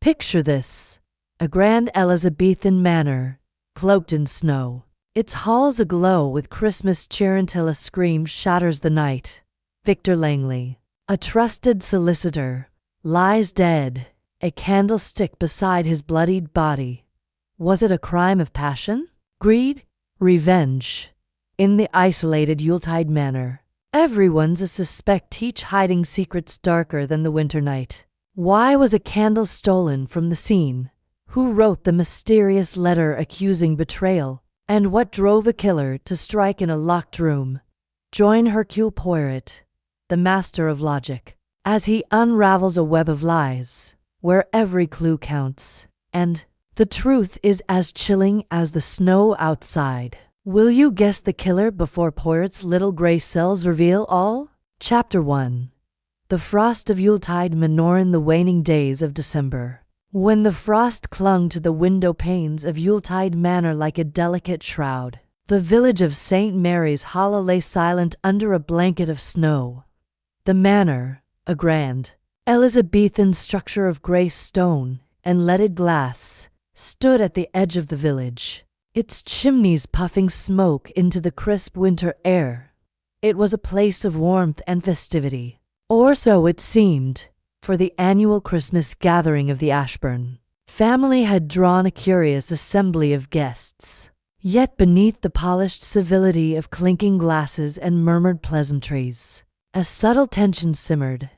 Picture this: a grand Elizabethan manor, cloaked in snow, its halls aglow with Christmas cheer until a scream shatters the night. Victor Langley, a trusted solicitor, lies dead, a candlestick beside his bloodied body. Was it a crime of passion? Greed? Revenge? In the isolated Yuletide manor, everyone's a suspect, each hiding secrets darker than the winter night. Why was a candle stolen from the scene? Who wrote the mysterious letter accusing betrayal? And what drove a killer to strike in a locked room? Join Hercule Poirot, the master of logic, as he unravels a web of lies, where every clue counts, and the truth is as chilling as the snow outside. Will you guess the killer before Poirot's little gray cells reveal all? Chapter 1. The frost of Yuletide manor. In the waning days of December, when the frost clung to the window panes of Yuletide manor like a delicate shroud, the village of St. Mary's Hollow lay silent under a blanket of snow. The manor, a grand, Elizabethan structure of gray stone and leaded glass, stood at the edge of the village, its chimneys puffing smoke into the crisp winter air. It was a place of warmth and festivity, or so it seemed, for the annual Christmas gathering of the Ashburn family had drawn a curious assembly of guests. Yet beneath the polished civility of clinking glasses and murmured pleasantries, a subtle tension simmered,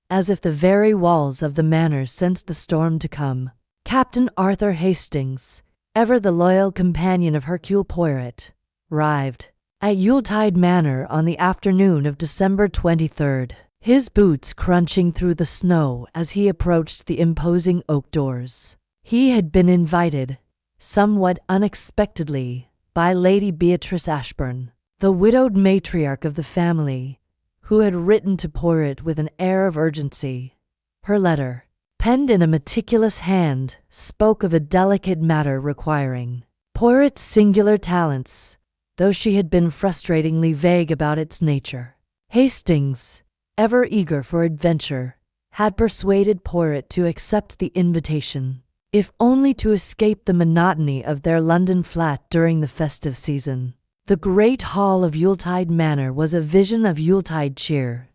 as if the very walls of the manor sensed the storm to come. Captain Arthur Hastings, ever the loyal companion of Hercule Poirot, arrived at Yuletide Manor on the afternoon of December 23rd, his boots crunching through the snow as he approached the imposing oak doors. He had been invited, somewhat unexpectedly, by Lady Beatrice Ashburn, the widowed matriarch of the family, who had written to Poirot with an air of urgency. Her letter, penned in a meticulous hand, spoke of a delicate matter requiring Poirot's singular talents, though she had been frustratingly vague about its nature. Hastings, ever eager for adventure, had persuaded Poirot to accept the invitation, if only to escape the monotony of their London flat during the festive season. The great hall of Yuletide Manor was a vision of Yuletide cheer.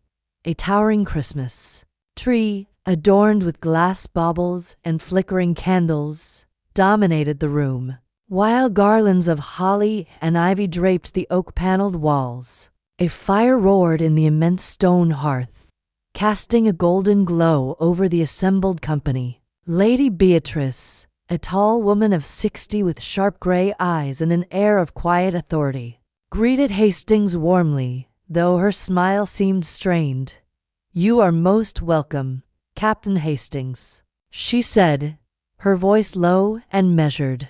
A towering Christmas tree, adorned with glass baubles and flickering candles, dominated the room, while garlands of holly and ivy draped the oak-paneled walls. A fire roared in the immense stone hearth, casting a golden glow over the assembled company. Lady Beatrice, a tall woman of 60 with sharp gray eyes and an air of quiet authority, greeted Hastings warmly, though her smile seemed strained. "You are most welcome, Captain Hastings," she said, her voice low and measured.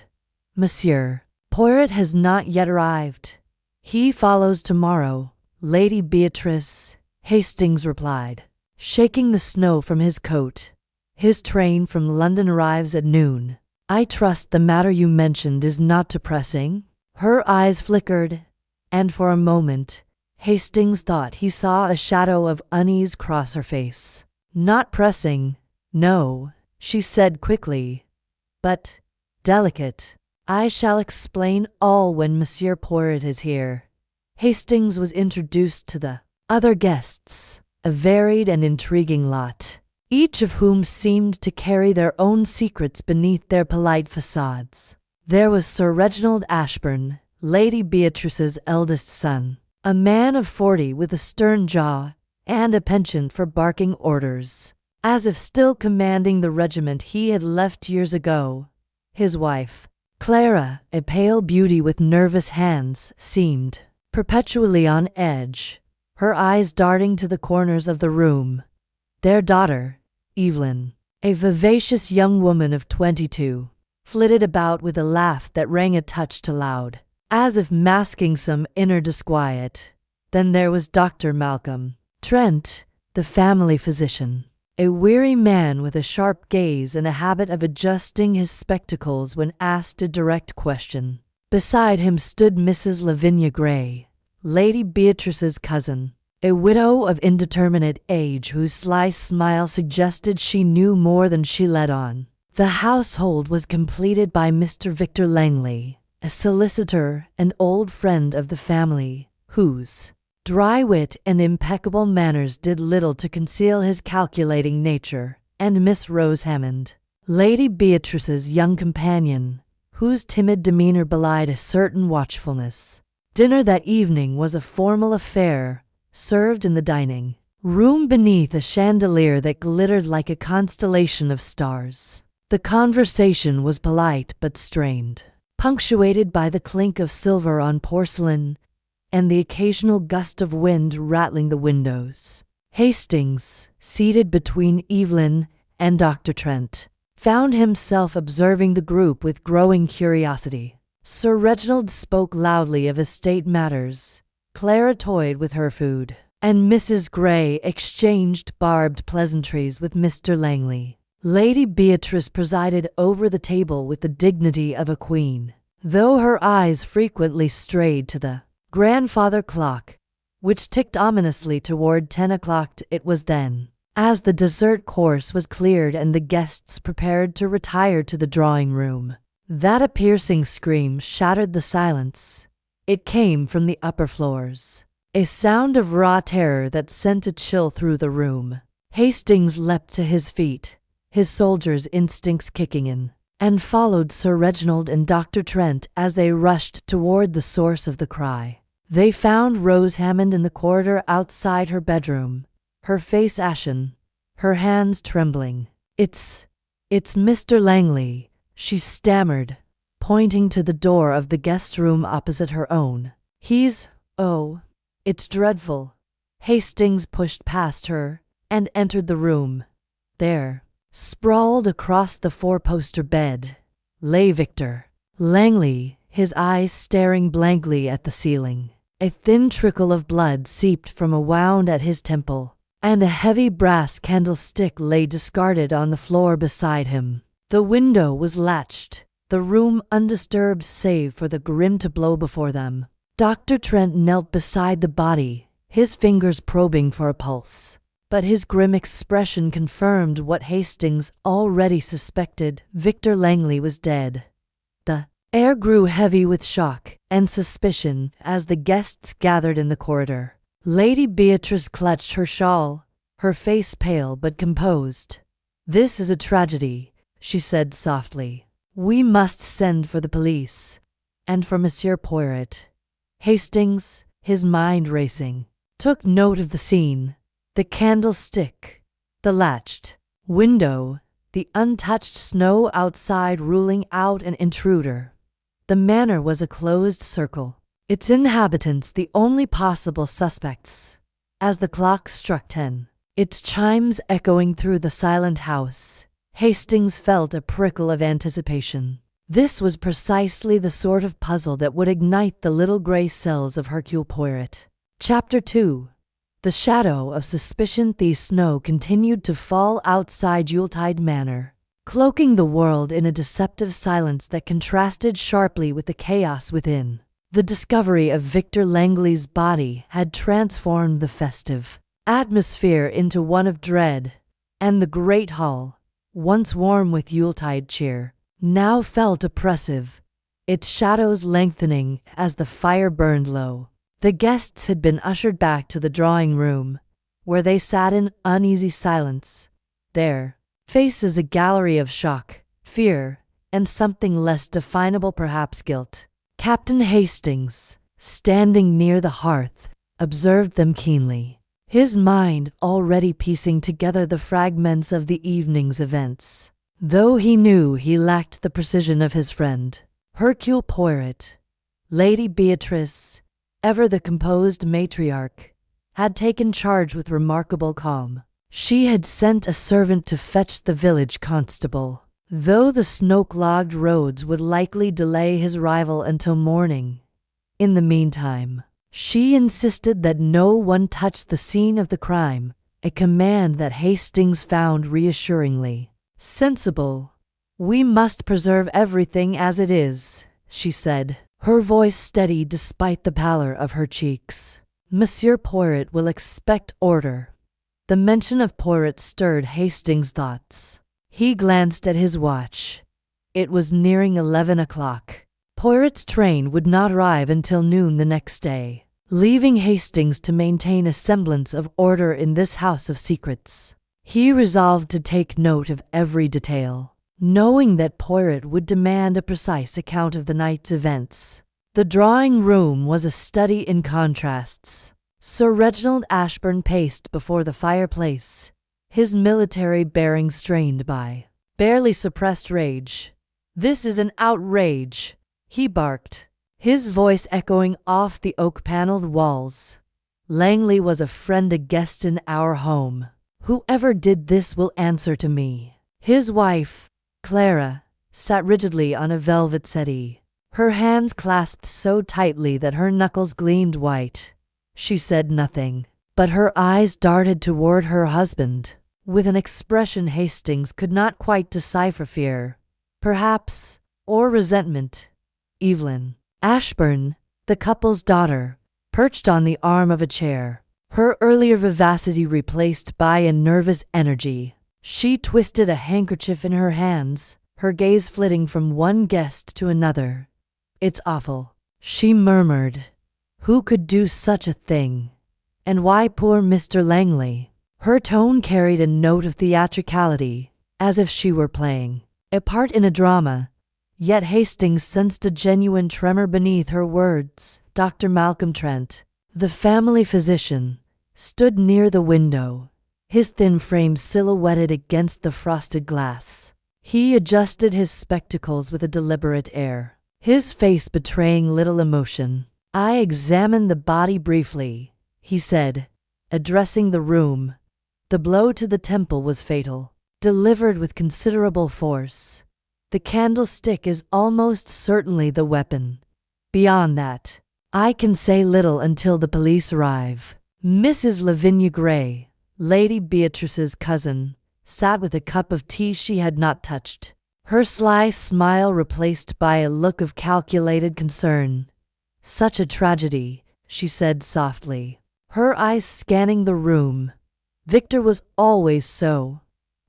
"Monsieur Poirot has not yet arrived. He follows tomorrow, Lady Beatrice," Hastings replied, shaking the snow from his coat. "His train from London arrives at noon. I trust the matter you mentioned is not too pressing?" Her eyes flickered, and for a moment, Hastings thought he saw a shadow of unease cross her face. "Not pressing, no," she said quickly, "but delicate. I shall explain all when Monsieur Poirot is here." Hastings was introduced to the other guests, a varied and intriguing lot, each of whom seemed to carry their own secrets beneath their polite facades. There was Sir Reginald Ashburn, Lady Beatrice's eldest son, a man of 40 with a stern jaw and a penchant for barking orders, as if still commanding the regiment he had left years ago. His wife, Clara, a pale beauty with nervous hands, seemed perpetually on edge, her eyes darting to the corners of the room. Their daughter, Evelyn, a vivacious young woman of 22, flitted about with a laugh that rang a touch too loud, as if masking some inner disquiet. Then there was Dr. Malcolm Trent, the family physician, a weary man with a sharp gaze and a habit of adjusting his spectacles when asked a direct question. Beside him stood Mrs. Lavinia Gray, Lady Beatrice's cousin, a widow of indeterminate age whose sly smile suggested she knew more than she let on. The household was completed by Mr. Victor Langley, a solicitor and old friend of the family, whose dry wit and impeccable manners did little to conceal his calculating nature, and Miss Rose Hammond, Lady Beatrice's young companion, whose timid demeanor belied a certain watchfulness. Dinner that evening was a formal affair, served in the dining room beneath a chandelier that glittered like a constellation of stars. The conversation was polite but strained, punctuated by the clink of silver on porcelain and the occasional gust of wind rattling the windows. Hastings, seated between Evelyn and Dr. Trent, found himself observing the group with growing curiosity. Sir Reginald spoke loudly of estate matters, Clara toyed with her food, and Mrs. Gray exchanged barbed pleasantries with Mr. Langley. Lady Beatrice presided over the table with the dignity of a queen, though her eyes frequently strayed to the grandfather clock, which ticked ominously toward 10 o'clock. It was then, as the dessert course was cleared and the guests prepared to retire to the drawing-room, that a piercing scream shattered the silence. It came from the upper floors, a sound of raw terror that sent a chill through the room. Hastings leapt to his feet, his soldier's instincts kicking in, and followed Sir Reginald and Dr. Trent as they rushed toward the source of the cry. They found Rose Hammond in the corridor outside her bedroom, her face ashen, her hands trembling. It's Mr. Langley," she stammered, pointing to the door of the guest room opposite her own. Oh, it's dreadful." Hastings pushed past her and entered the room. There, sprawled across the four-poster bed, lay Victor Langley, his eyes staring blankly at the ceiling. A thin trickle of blood seeped from a wound at his temple, and a heavy brass candlestick lay discarded on the floor beside him. The window was latched, the room undisturbed save for the grim tableau before them. Dr. Trent knelt beside the body, his fingers probing for a pulse. But his grim expression confirmed what Hastings already suspected. Victor Langley was dead. The air grew heavy with shock and suspicion as the guests gathered in the corridor. Lady Beatrice clutched her shawl, her face pale but composed. "This is a tragedy," she said softly. "We must send for the police, and for Monsieur Poirot." Hastings, his mind racing, took note of the scene. The candlestick, the latched window, the untouched snow outside ruling out an intruder. The manor was a closed circle, its inhabitants the only possible suspects. As the clock struck 10, its chimes echoing through the silent house, Hastings felt a prickle of anticipation. This was precisely the sort of puzzle that would ignite the little gray cells of Hercule Poirot. Chapter 2. The shadow of suspicion. The snow continued to fall outside Yuletide Manor, cloaking the world in a deceptive silence that contrasted sharply with the chaos within. The discovery of Victor Langley's body had transformed the festive atmosphere into one of dread, and the great hall, once warm with Yuletide cheer, now felt oppressive, its shadows lengthening as the fire burned low. The guests had been ushered back to the drawing-room, where they sat in uneasy silence, their faces a gallery of shock, fear, and something less definable, perhaps guilt. Captain Hastings, standing near the hearth, observed them keenly, his mind already piecing together the fragments of the evening's events. Though he knew he lacked the precision of his friend, Hercule Poirot, Lady Beatrice, ever the composed matriarch, had taken charge with remarkable calm. She had sent a servant to fetch the village constable, though the snow-clogged roads would likely delay his arrival until morning. In the meantime, she insisted that no one touch the scene of the crime, a command that Hastings found reassuringly sensible. "We must preserve everything as it is," she said, her voice steady despite the pallor of her cheeks. "Monsieur Poirot will expect order." The mention of Poirot stirred Hastings' thoughts. He glanced at his watch. It was nearing 11 o'clock. Poirot's train would not arrive until noon the next day, leaving Hastings to maintain a semblance of order in this house of secrets. He resolved to take note of every detail, knowing that Poirot would demand a precise account of the night's events. The drawing room was a study in contrasts. Sir Reginald Ashburn paced before the fireplace, his military bearing strained by barely suppressed rage. "This is an outrage," he barked, his voice echoing off the oak-paneled walls. "Langley was a friend, a guest in our home. Whoever did this will answer to me." His wife, Clara, sat rigidly on a velvet settee, her hands clasped so tightly that her knuckles gleamed white. She said nothing, but her eyes darted toward her husband, with an expression Hastings could not quite decipher: fear, perhaps, or resentment. Evelyn Ashburn, the couple's daughter, perched on the arm of a chair, her earlier vivacity replaced by a nervous energy. She twisted a handkerchief in her hands, her gaze flitting from one guest to another. "It's awful," she murmured. "Who could do such a thing? And why poor Mr. Langley?" Her tone carried a note of theatricality, as if she were playing a part in a drama, yet Hastings sensed a genuine tremor beneath her words. Dr. Malcolm Trent, the family physician, stood near the window, his thin frame silhouetted against the frosted glass. He adjusted his spectacles with a deliberate air, his face betraying little emotion. "I examined the body briefly," he said, addressing the room. "The blow to the temple was fatal, delivered with considerable force. The candlestick is almost certainly the weapon. Beyond that, I can say little until the police arrive." Mrs. Lavinia Gray, Lady Beatrice's cousin, sat with a cup of tea she had not touched, her sly smile replaced by a look of calculated concern. "Such a tragedy," she said softly, her eyes scanning the room. "Victor was always so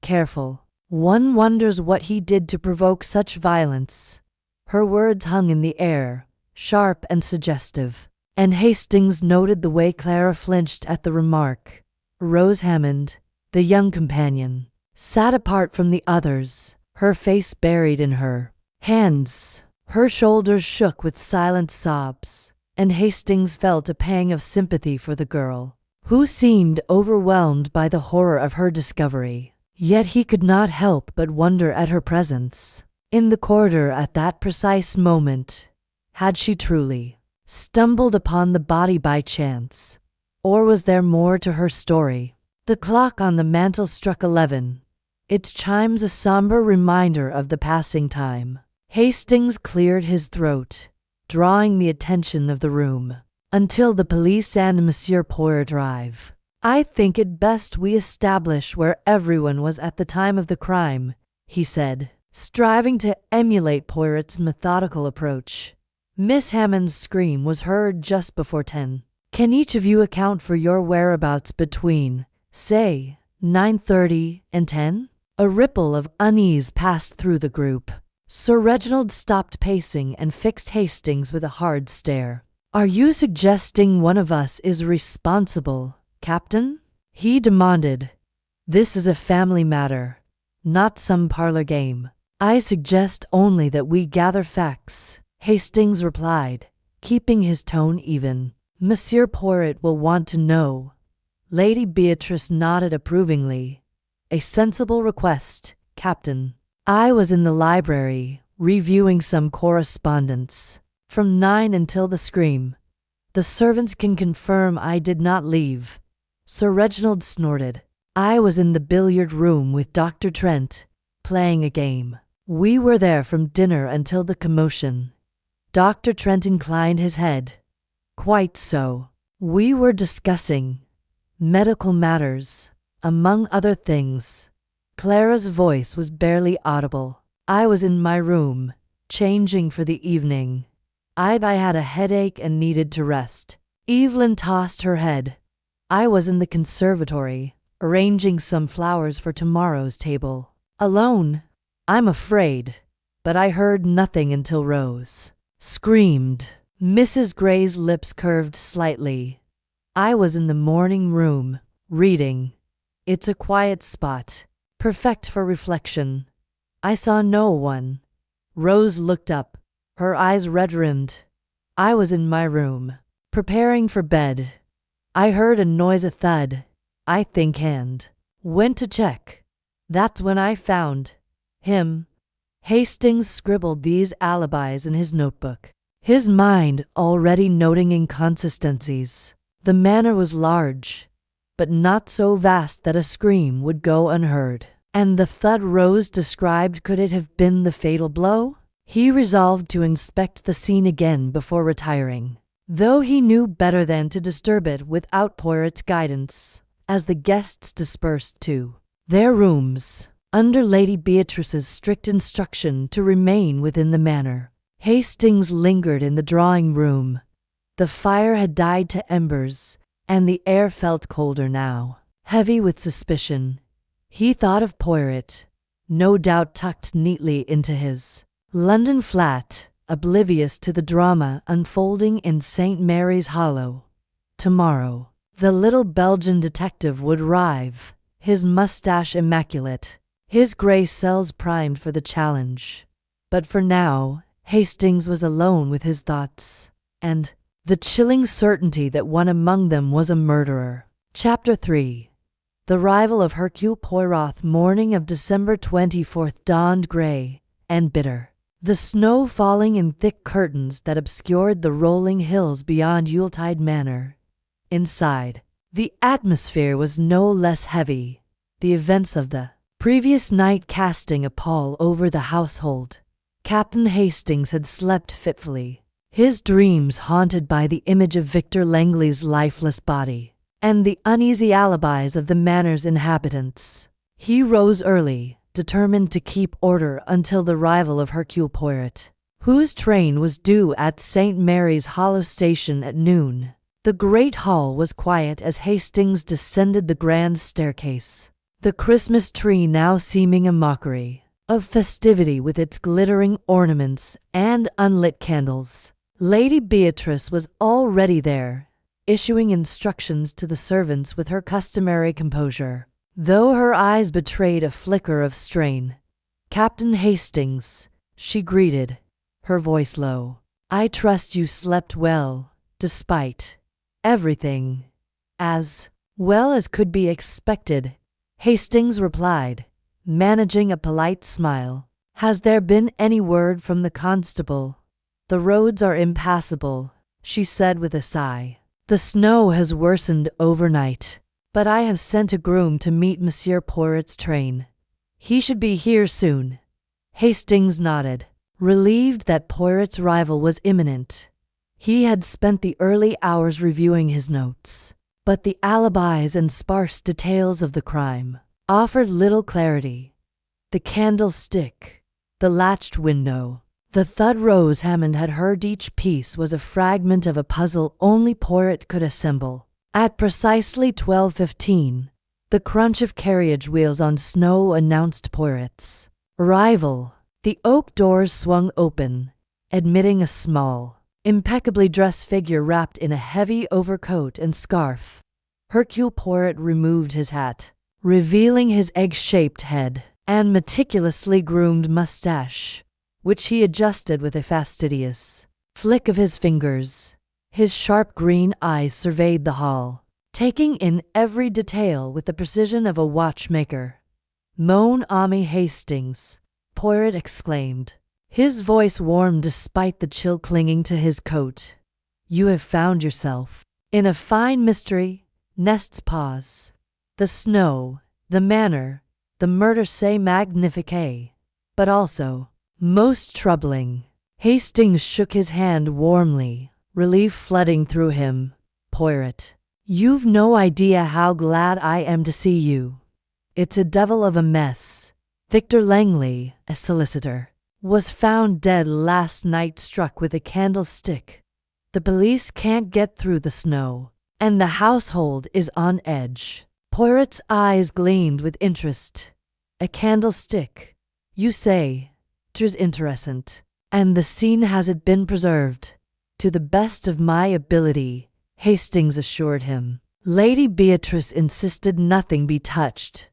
careful. One wonders what he did to provoke such violence." Her words hung in the air, sharp and suggestive, and Hastings noted the way Clara flinched at the remark. Rose Hammond, the young companion, sat apart from the others, her face buried in her hands. Her shoulders shook with silent sobs, and Hastings felt a pang of sympathy for the girl, who seemed overwhelmed by the horror of her discovery. Yet he could not help but wonder at her presence in the corridor at that precise moment. Had she truly stumbled upon the body by chance, or was there more to her story? The clock on the mantel struck 11, its chimes a somber reminder of the passing time. Hastings cleared his throat, drawing the attention of the room. "Until the police and Monsieur Poirot arrive, I think it best we establish where everyone was at the time of the crime," he said, striving to emulate Poirot's methodical approach. "Miss Hammond's scream was heard just before 10. Can each of you account for your whereabouts between, say, 9:30 and 10? A ripple of unease passed through the group. Sir Reginald stopped pacing and fixed Hastings with a hard stare. "Are you suggesting one of us is responsible, Captain?" he demanded. "This is a family matter, not some parlor game." "I suggest only that we gather facts," Hastings replied, keeping his tone even. "Monsieur Poirot will want to know." Lady Beatrice nodded approvingly. "A sensible request, Captain. I was in the library, reviewing some correspondence, from 9 until the scream. The servants can confirm I did not leave." Sir Reginald snorted. "I was in the billiard room with Dr. Trent, playing a game. We were there from dinner until the commotion." Dr. Trent inclined his head. "Quite so. We were discussing medical matters, among other things." Clara's voice was barely audible. "I was in my room, changing for the evening. I had a headache and needed to rest." Evelyn tossed her head. "I was in the conservatory, arranging some flowers for tomorrow's table." Alone, I'm afraid, but I heard nothing until Rose screamed. Mrs. Gray's lips curved slightly. I was in the morning room, reading. It's a quiet spot, perfect for reflection. I saw no one. Rose looked up, her eyes red-rimmed. I was in my room, preparing for bed. I heard a noise, a thud. I think and went to check. That's when I found him. Hastings scribbled these alibis in his notebook, his mind already noting inconsistencies. The manor was large, but not so vast that a scream would go unheard. And the thud Rose described, could it have been the fatal blow? He resolved to inspect the scene again before retiring, though he knew better than to disturb it without Poirot's guidance. As the guests dispersed to their rooms, under Lady Beatrice's strict instruction to remain within the manor, Hastings lingered in the drawing room. The fire had died to embers, and the air felt colder now. Heavy with suspicion, he thought of Poirot, no doubt tucked neatly into his London flat, oblivious to the drama unfolding in St. Mary's Hollow. Tomorrow, the little Belgian detective would arrive, his mustache immaculate, his grey cells primed for the challenge. But for now, Hastings was alone with his thoughts, and the chilling certainty that one among them was a murderer. Chapter 3. The arrival of Hercule Poirot. Morning of December 24th dawned grey and bitter, the snow falling in thick curtains that obscured the rolling hills beyond Yuletide Manor. Inside, the atmosphere was no less heavy, the events of the previous night casting a pall over the household. Captain Hastings had slept fitfully, his dreams haunted by the image of Victor Langley's lifeless body and the uneasy alibis of the manor's inhabitants. He rose early, determined to keep order until the arrival of Hercule Poirot, whose train was due at St. Mary's Hollow station at noon. The great hall was quiet as Hastings descended the grand staircase, the Christmas tree now seeming a mockery of festivity with its glittering ornaments and unlit candles. Lady Beatrice was already there, issuing instructions to the servants with her customary composure, though her eyes betrayed a flicker of strain. "Captain Hastings," she greeted, her voice low. "I trust you slept well, despite everything." "As well as could be expected," Hastings replied, managing a polite smile. "Has there been any word from the constable?" "The roads are impassable," she said with a sigh. "The snow has worsened overnight, but I have sent a groom to meet Monsieur Poirot's train. He should be here soon." Hastings nodded, relieved that Poirot's arrival was imminent. He had spent the early hours reviewing his notes, but the alibis and sparse details of the crime offered little clarity. The candlestick, the latched window, the thud Rose Hammond had heard, each piece was a fragment of a puzzle only Poirot could assemble. At precisely 12:15, the crunch of carriage wheels on snow announced Poirot's arrival. The oak doors swung open, admitting a small, impeccably dressed figure wrapped in a heavy overcoat and scarf. Hercule Poirot removed his hat, revealing his egg-shaped head and meticulously groomed mustache, which he adjusted with a fastidious flick of his fingers. His sharp green eyes surveyed the hall, taking in every detail with the precision of a watchmaker. "Mon ami Hastings," Poirot exclaimed, his voice warm despite the chill clinging to his coat. "You have found yourself in a fine mystery." Nest's pause. The snow, the manor, the murder, c'est magnifique, but also most troubling. Hastings shook his hand warmly, relief flooding through him. "Poirot, you've no idea how glad I am to see you. It's a devil of a mess. Victor Langley, a solicitor, was found dead last night, struck with a candlestick. The police can't get through the snow, and the household is on edge." Poirot's eyes gleamed with interest. A candlestick, you say? 'Tis interessant. And the scene has it been preserved? To the best of my ability, Hastings assured him. Lady Beatrice insisted nothing be touched.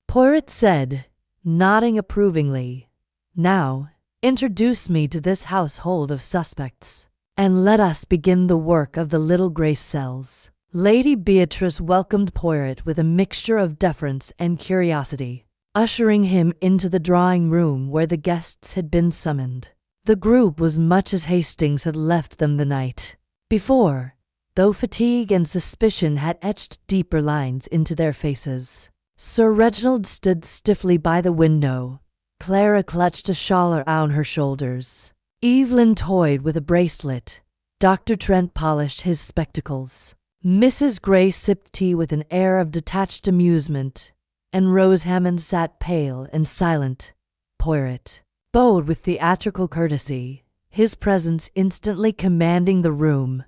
Poirot said, nodding approvingly. Now, introduce me to this household of suspects, and let us begin the work of the little grey cells. Lady Beatrice welcomed Poirot with a mixture of deference and curiosity, ushering him into the drawing-room where the guests had been summoned. The group was much as Hastings had left them the night before, though fatigue and suspicion had etched deeper lines into their faces. Sir Reginald stood stiffly by the window. Clara clutched a shawl around her shoulders. Evelyn toyed with a bracelet. Dr. Trent polished his spectacles. Mrs. Gray sipped tea with an air of detached amusement, and Rose Hammond sat pale and silent. Poirot bowed with theatrical courtesy, his presence instantly commanding the room.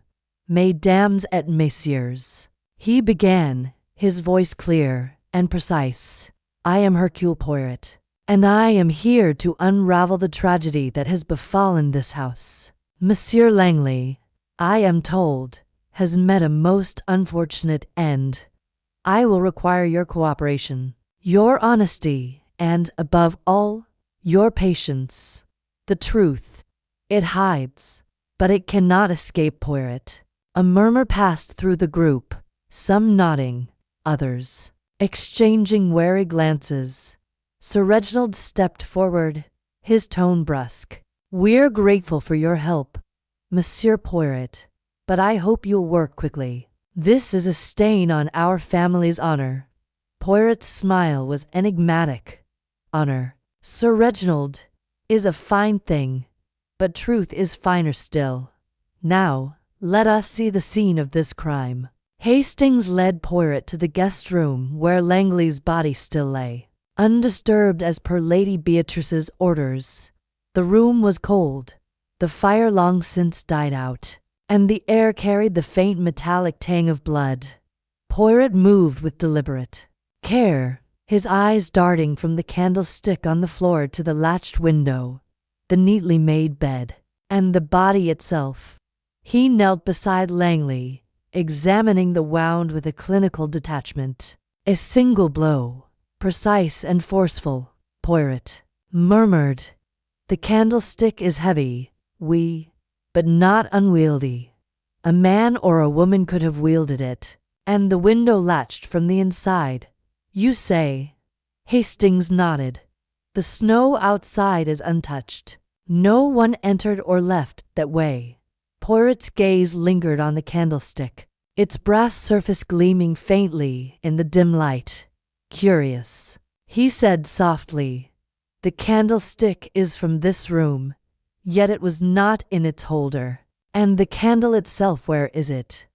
Mesdames et messieurs, he began, his voice clear and precise. I am Hercule Poirot, and I am here to unravel the tragedy that has befallen this house. Monsieur Langley, I am told, has met a most unfortunate end. I will require your cooperation, your honesty, and, above all, your patience. The truth, it hides, but it cannot escape Poirot. A murmur passed through the group, some nodding, others exchanging wary glances. Sir Reginald stepped forward, his tone brusque. We're grateful for your help, Monsieur Poirot, but I hope you'll work quickly. This is a stain on our family's honor. Poirot's smile was enigmatic. Honor, Sir Reginald, is a fine thing, but truth is finer still. Now, let us see the scene of this crime. Hastings led Poirot to the guest room where Langley's body still lay, undisturbed as per Lady Beatrice's orders. The room was cold, the fire long since died out, and the air carried the faint metallic tang of blood. Poirot moved with deliberate care, his eyes darting from the candlestick on the floor to the latched window, the neatly made bed, and the body itself. He knelt beside Langley, examining the wound with a clinical detachment. A single blow, precise and forceful, Poirot murmured. The candlestick is heavy, but not unwieldy. A man or a woman could have wielded it, and the window latched from the inside. You say? Hastings nodded. The snow outside is untouched. No one entered or left that way. Poirot's gaze lingered on the candlestick, its brass surface gleaming faintly in the dim light. Curious, he said softly. The candlestick is from this room, yet it was not in its holder. And the candle itself, where is it?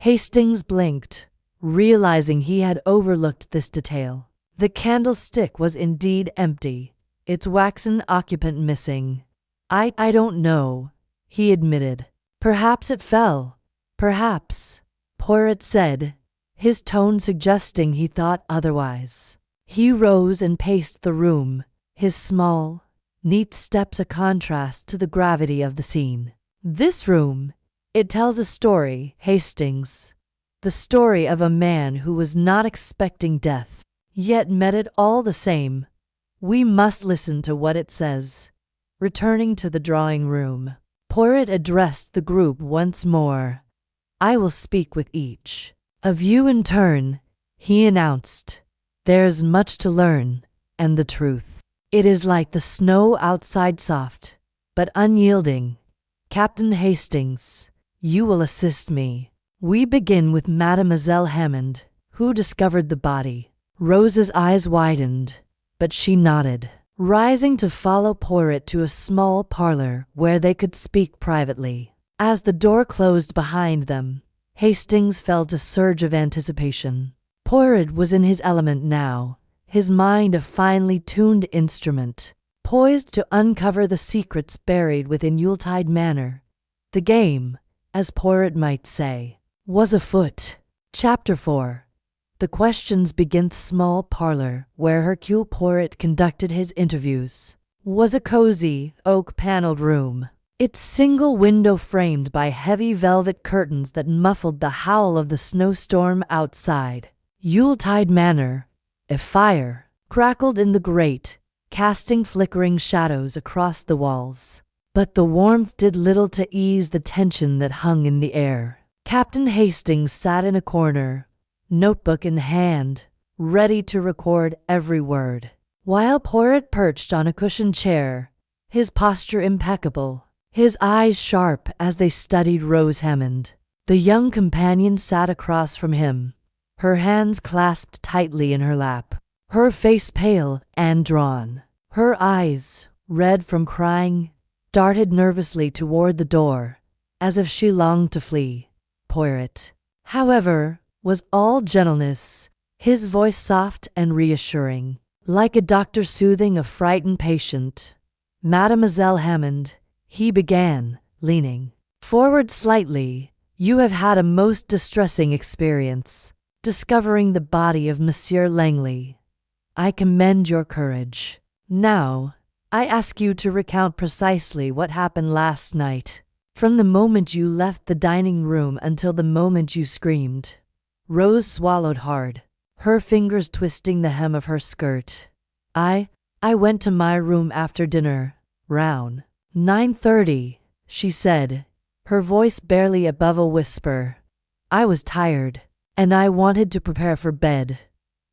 Hastings blinked, realizing he had overlooked this detail. The candlestick was indeed empty, its waxen occupant missing. I don't know, he admitted. Perhaps it fell. Perhaps, Poirot said, his tone suggesting he thought otherwise. He rose and paced the room, his small, neat steps a contrast to the gravity of the scene. This room, it tells a story, Hastings. The story of a man who was not expecting death, yet met it all the same. We must listen to what it says. Returning to the drawing-room, Poirot addressed the group once more. I will speak with each of you in turn, he announced. There's much to learn, and the truth. It is like the snow outside, soft, but unyielding. Captain Hastings, you will assist me. We begin with Mademoiselle Hammond, who discovered the body. Rose's eyes widened, but she nodded, rising to follow Poirot to a small parlor where they could speak privately. As the door closed behind them, Hastings felt a surge of anticipation. Poirot was in his element now, his mind a finely tuned instrument, poised to uncover the secrets buried within Yuletide Manor. The game, as Poirot might say, was afoot. Chapter 4. The The questions begin. The small parlor where Hercule Poirot conducted his interviews was a cozy, oak-paneled room, its single window framed by heavy velvet curtains that muffled the howl of the snowstorm outside. Yuletide manner. A fire crackled in the grate, casting flickering shadows across the walls. But the warmth did little to ease the tension that hung in the air. Captain Hastings sat in a corner, notebook in hand, ready to record every word, while Poirot perched on a cushioned chair, his posture impeccable, his eyes sharp as they studied Rose Hammond. The young companion sat across from him, her hands clasped tightly in her lap, her face pale and drawn. Her eyes, red from crying, darted nervously toward the door, as if she longed to flee. Poirot, however, was all gentleness, his voice soft and reassuring, like a doctor soothing a frightened patient. "Mademoiselle Hammond," he began, leaning forward slightly, "you have had a most distressing experience, discovering the body of Monsieur Langley. I commend your courage. Now, I ask you to recount precisely what happened last night, from the moment you left the dining room until the moment you screamed." Rose swallowed hard, her fingers twisting the hem of her skirt. I went to my room after dinner, round 9:30, she said, her voice barely above a whisper. "I was tired, and I wanted to prepare for bed.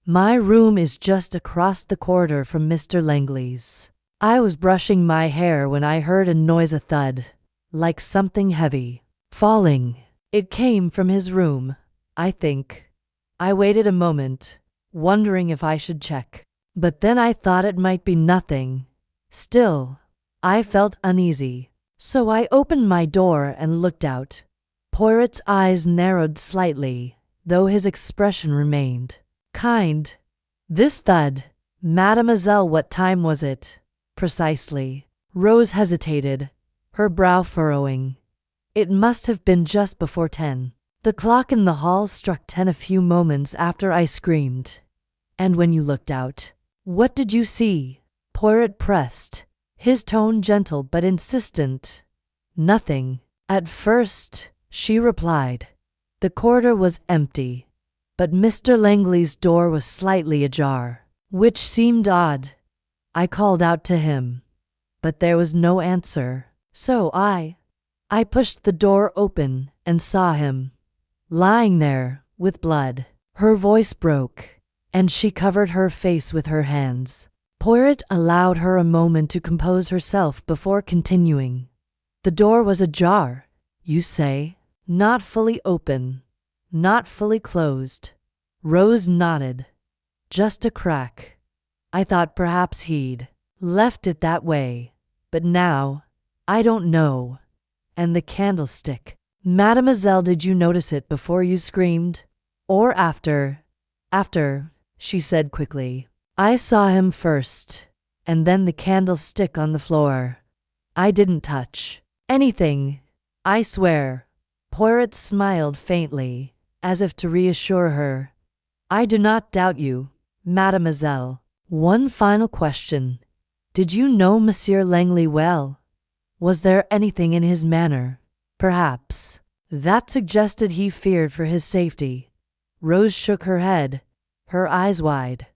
My room is just across the corridor from Mr. Langley's. I was brushing my hair when I heard a noise, a thud, like something heavy falling. It came from his room, I think. I waited a moment, wondering if I should check, but then I thought it might be nothing. Still, I felt uneasy, so I opened my door and looked out." Poirot's eyes narrowed slightly, though his expression remained kind. "This thud, mademoiselle, what time was it, precisely?" Rose hesitated, her brow furrowing. "It must have been just before 10. The clock in the hall struck 10 a few moments after I screamed." "And when you looked out, what did you see?" Poirot pressed, his tone gentle but insistent. "Nothing, at first," she replied. "The corridor was empty, but Mr. Langley's door was slightly ajar, which seemed odd. I called out to him, but there was no answer, so I pushed the door open and saw him lying there with blood." Her voice broke, and she covered her face with her hands. Poirot allowed her a moment to compose herself before continuing. "The door was ajar, you say? Not fully open, not fully closed?" Rose nodded. "Just a crack. I thought perhaps he'd left it that way, but now, I don't know. And the candlestick. Mademoiselle, did you notice it before you screamed? Or after?" "After," she said quickly. "I saw him first, and then the candlestick on the floor. I didn't touch anything, I swear." Poirot smiled faintly, as if to reassure her. "I do not doubt you, mademoiselle. One final question. Did you know Monsieur Langley well? Was there anything in his manner, perhaps, that suggested he feared for his safety?" Rose shook her head, her eyes wide.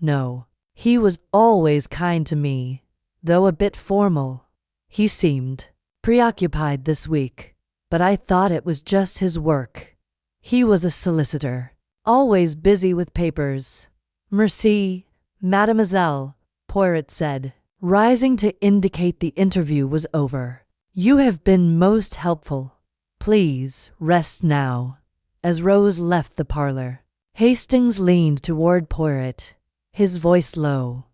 "No. He was always kind to me, though a bit formal. He seemed preoccupied this week, but I thought it was just his work. He was a solicitor, always busy with papers." "Merci, mademoiselle," Poirot said, rising to indicate the interview was over. "You have been most helpful. Please rest now." As Rose left the parlor, Hastings leaned toward Poirot, his voice low.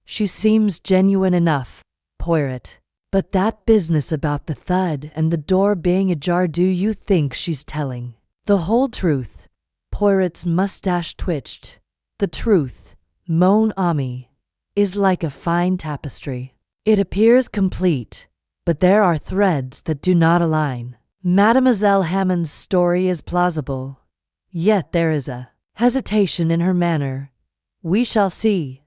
"She seems genuine enough, Poirot. But that business about the thud and the door being ajar, do you think she's telling the whole truth?" Poirot's mustache twitched. "The truth, mon ami, is like a fine tapestry. It appears complete, but there are threads that do not align. Mademoiselle Hammond's story is plausible, yet there is a hesitation in her manner. "We shall see."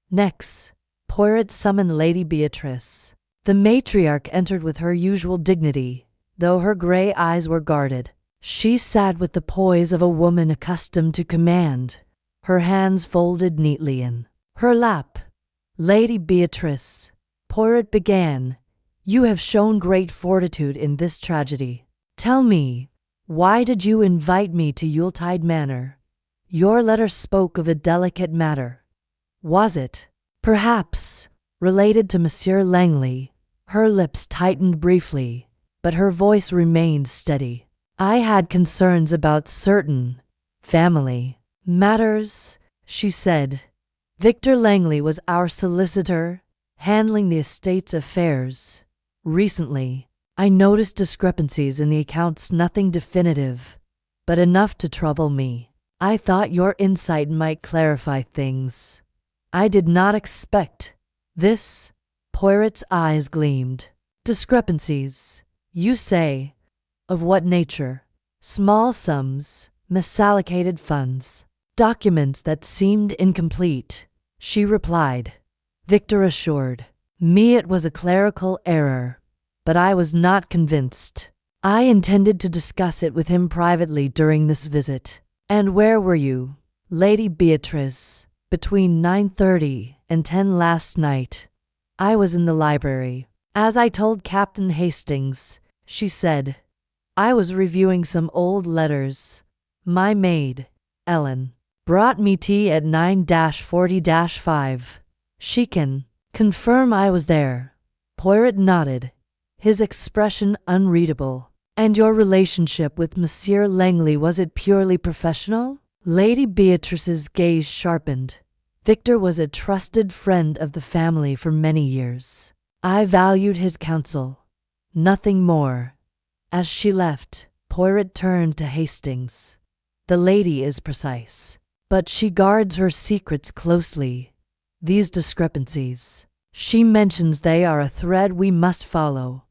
Next, Poirot summoned Lady Beatrice. The matriarch entered with her usual dignity, though her grey eyes were guarded. She sat with the poise of a woman accustomed to command, her hands folded neatly in her lap. "Lady Beatrice," Poirot began, "you have shown great fortitude in this tragedy. Tell me, why did you invite me to Yuletide Manor? Your letter spoke of a delicate matter. Was it, perhaps, related to Monsieur Langley?" Her lips tightened briefly, but her voice remained steady. "I had concerns about certain family matters," she said. "Victor Langley was our solicitor, handling the estate's affairs. Recently, I noticed discrepancies in the accounts, nothing definitive, but enough to trouble me. I thought your insight might clarify things. I did not expect this." Poirot's eyes gleamed. "Discrepancies, you say? Of what nature?" "Small sums, misallocated funds, documents that seemed incomplete," she replied. Victor assured me it was a clerical error, but I was not convinced. I intended to discuss it with him privately during this visit. "And where were you, Lady Beatrice, between 9:30 and 10 last night?" "I was in the library, as I told Captain Hastings," she said. "I was reviewing some old letters. My maid, Ellen, brought me tea at 9:40-5. She can confirm I was there." Poirot nodded, his expression unreadable. "And your relationship with Monsieur Langley, was it purely professional?" Lady Beatrice's gaze sharpened. "Victor was a trusted friend of the family for many years. I valued his counsel, nothing more." As she left, Poirot turned to Hastings. "The lady is precise, but she guards her secrets closely. These discrepancies, she mentions they are a thread we must follow."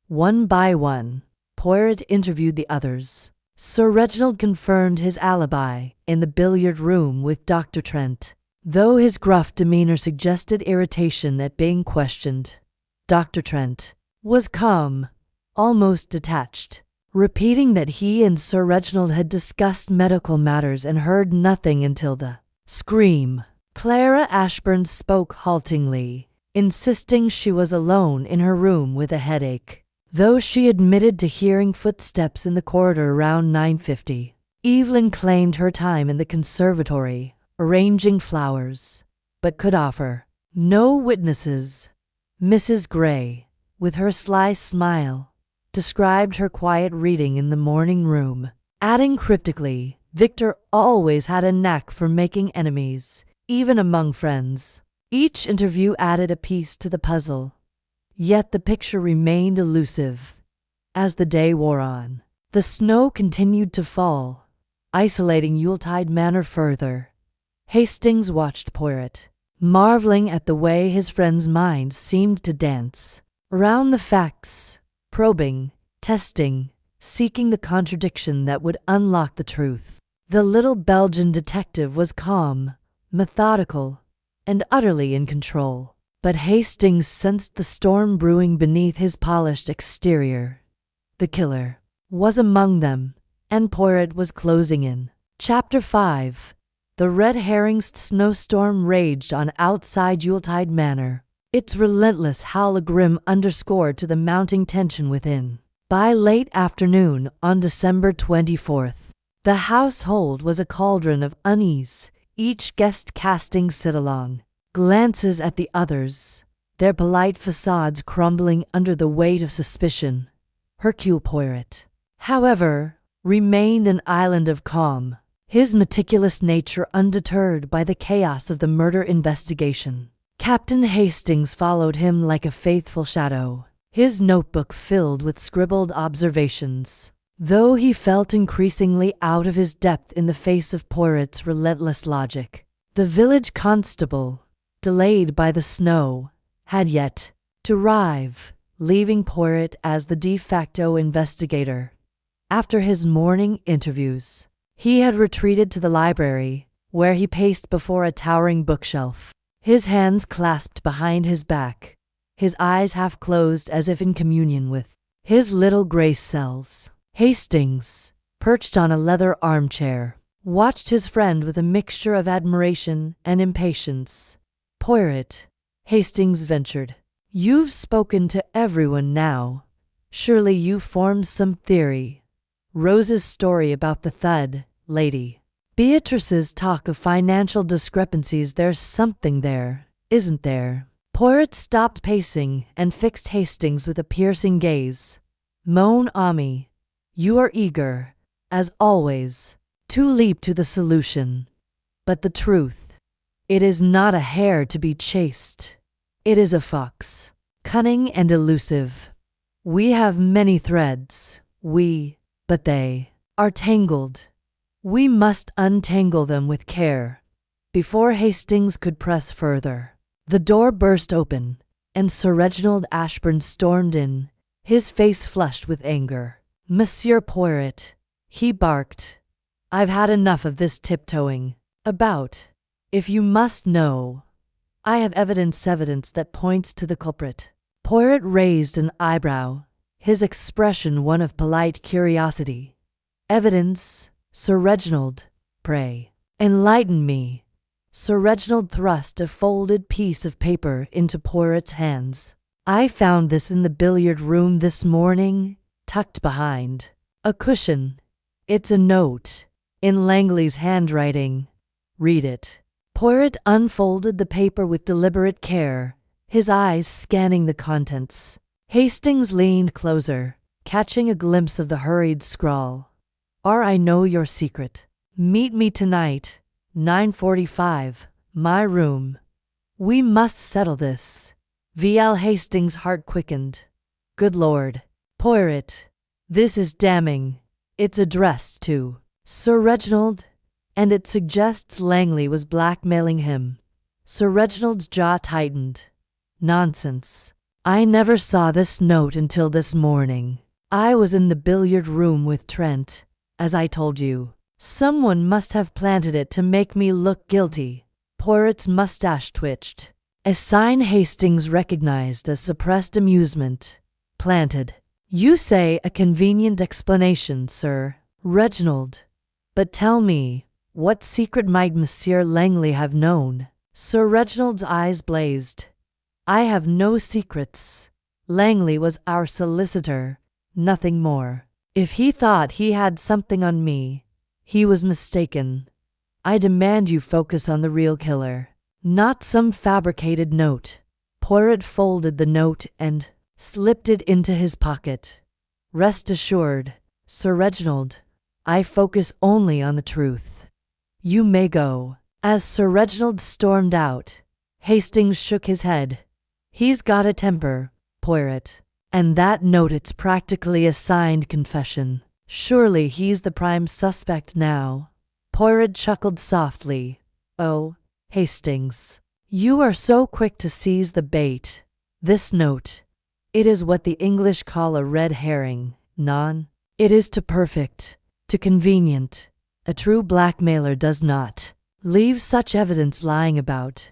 One by one, Poirot interviewed the others. Sir Reginald confirmed his alibi in the billiard room with Dr. Trent, though his gruff demeanor suggested irritation at being questioned. Dr. Trent was calm, almost detached, repeating that he and Sir Reginald had discussed medical matters and heard nothing until the scream. Clara Ashburn spoke haltingly, insisting she was alone in her room with a headache, though she admitted to hearing footsteps in the corridor around 9:50. Evelyn claimed her time in the conservatory, arranging flowers, but could offer no witnesses. Mrs. Gray, with her sly smile, described her quiet reading in the morning room, adding cryptically, "Victor always had a knack for making enemies, even among friends." Each interview added a piece to the puzzle, yet the picture remained elusive. As the day wore on, the snow continued to fall, isolating Yuletide Manor further. Hastings watched Poirot, marveling at the way his friend's mind seemed to dance around the facts, probing, testing, seeking the contradiction that would unlock the truth. The little Belgian detective was calm, methodical, and utterly in control, but Hastings sensed the storm brewing beneath his polished exterior. The killer was among them, and Poirot was closing in. Chapter 5. The red herring's snowstorm raged on outside Yuletide Manor, its relentless howl a grim underscore to the mounting tension within. By late afternoon on December 24th, the household was a cauldron of unease, each guest casting sidelong glances at the others, their polite facades crumbling under the weight of suspicion. Hercule Poirot, however, remained an island of calm, his meticulous nature undeterred by the chaos of the murder investigation. Captain Hastings followed him like a faithful shadow, his notebook filled with scribbled observations, though he felt increasingly out of his depth in the face of Poirot's relentless logic. The village constable, delayed by the snow, had yet to arrive, leaving Poirot as the de facto investigator. After his morning interviews, He had retreated to the library, where he paced before a towering bookshelf, his hands clasped behind his back, his eyes half closed as if in communion with his little gray cells. Hastings, perched on a leather armchair, watched his friend with a mixture of admiration and impatience. "Poirot," Hastings ventured, "you've spoken to everyone now. Surely you've formed some theory. Rose's story about the thud, Lady Beatrice's talk of financial discrepancies, there's something there, isn't there?" Poirot stopped pacing and fixed Hastings with a piercing gaze. "Mon ami, you are eager, as always, to leap to the solution. But the truth, it is not a hare to be chased. It is a fox, cunning and elusive. We have many threads, but they are tangled. We must untangle them with care." Before Hastings could press further, the door burst open, and Sir Reginald Ashburn stormed in, his face flushed with anger. "Monsieur Poirot," he barked, "I've had enough of this tiptoeing about. If you must know, I have evidence that points to the culprit." Poirot raised an eyebrow, his expression one of polite curiosity. "Evidence, Sir Reginald? Pray, enlighten me." Sir Reginald thrust a folded piece of paper into Poirot's hands. "I found this in the billiard room this morning, tucked behind a cushion. It's a note, in Langley's handwriting. Read it." Poirot unfolded the paper with deliberate care, his eyes scanning the contents. Hastings leaned closer, catching a glimpse of the hurried scrawl. "I know your secret. Meet me tonight, 9:45, my room. We must settle this." V.L. Hastings' heart quickened. "Good Lord, Poirot, this is damning. It's addressed to Sir Reginald, and it suggests Langley was blackmailing him." Sir Reginald's jaw tightened. "Nonsense. I never saw this note until this morning. I was in the billiard room with Trent, as I told you. Someone must have planted it to make me look guilty." Poirot's mustache twitched, a sign Hastings recognized as suppressed amusement. "Planted. You say a convenient explanation, Sir Reginald. But tell me, what secret might Monsieur Langley have known?" Sir Reginald's eyes blazed. "I have no secrets. Langley was our solicitor, nothing more. If he thought he had something on me, he was mistaken. I demand you focus on the real killer, not some fabricated note." Poirot folded the note and slipped it into his pocket. "Rest assured, Sir Reginald, I focus only on the truth. You may go." As Sir Reginald stormed out, Hastings shook his head. "He's got a temper, Poirot. And that note, it's practically a signed confession. Surely he's the prime suspect now." Poirot chuckled softly. "Oh, Hastings, you are so quick to seize the bait. This note, it is what the English call a red herring, it is too perfect, too convenient. A true blackmailer does not leave such evidence lying about.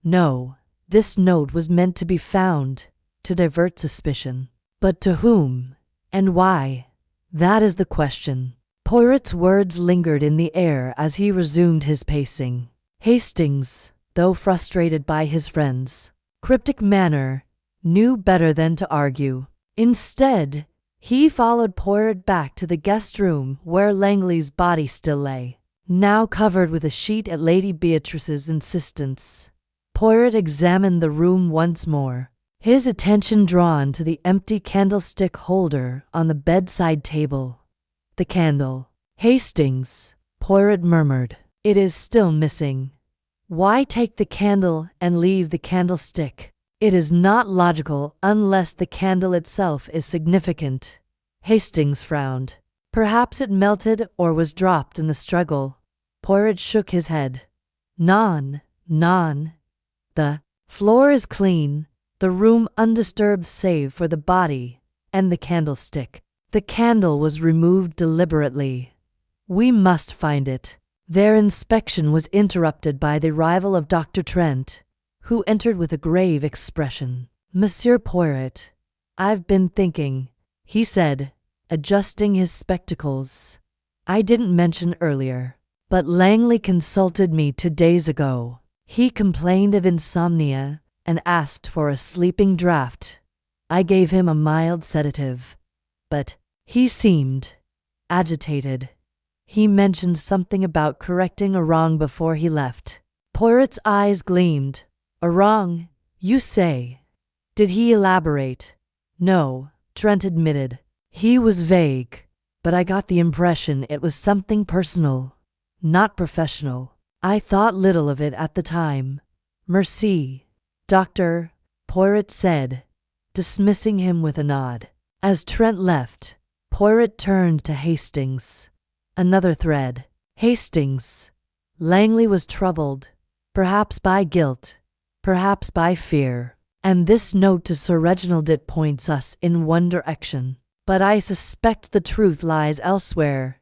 No, this note was meant to be found, to divert suspicion. But to whom, and why? That is the question." Poirot's words lingered in the air as he resumed his pacing. Hastings, though frustrated by his friend's cryptic manner, knew better than to argue. Instead, he followed Poirot back to the guest room where Langley's body still lay, now covered with a sheet at Lady Beatrice's insistence. Poirot examined the room once more, his attention drawn to the empty candlestick holder on the bedside table. "The candle, Hastings," Poirot murmured. "It is still missing. Why take the candle and leave the candlestick? It is not logical unless the candle itself is significant." Hastings frowned. "Perhaps it melted or was dropped in the struggle." Poirot shook his head. Non. The floor is clean, the room undisturbed save for the body and the candlestick. The candle was removed deliberately. We must find it." Their inspection was interrupted by the arrival of Dr. Trent, who entered with a grave expression. "Monsieur Poirot, I've been thinking," he said, adjusting his spectacles. "I didn't mention earlier, but Langley consulted me 2 days ago. He complained of insomnia and asked for a sleeping draught. I gave him a mild sedative, but he seemed agitated. He mentioned something about correcting a wrong before he left." Poirot's eyes gleamed. "A wrong, you say? Did he elaborate?" "No," Trent admitted. "He was vague, but I got the impression it was something personal, not professional. I thought little of it at the time." "Merci, Doctor," Poirot said, dismissing him with a nod. As Trent left, Poirot turned to Hastings. Another thread. Hastings. Langley was troubled, perhaps by guilt, perhaps by fear. And this note to Sir Reginald, it points us in one direction. But I suspect the truth lies elsewhere.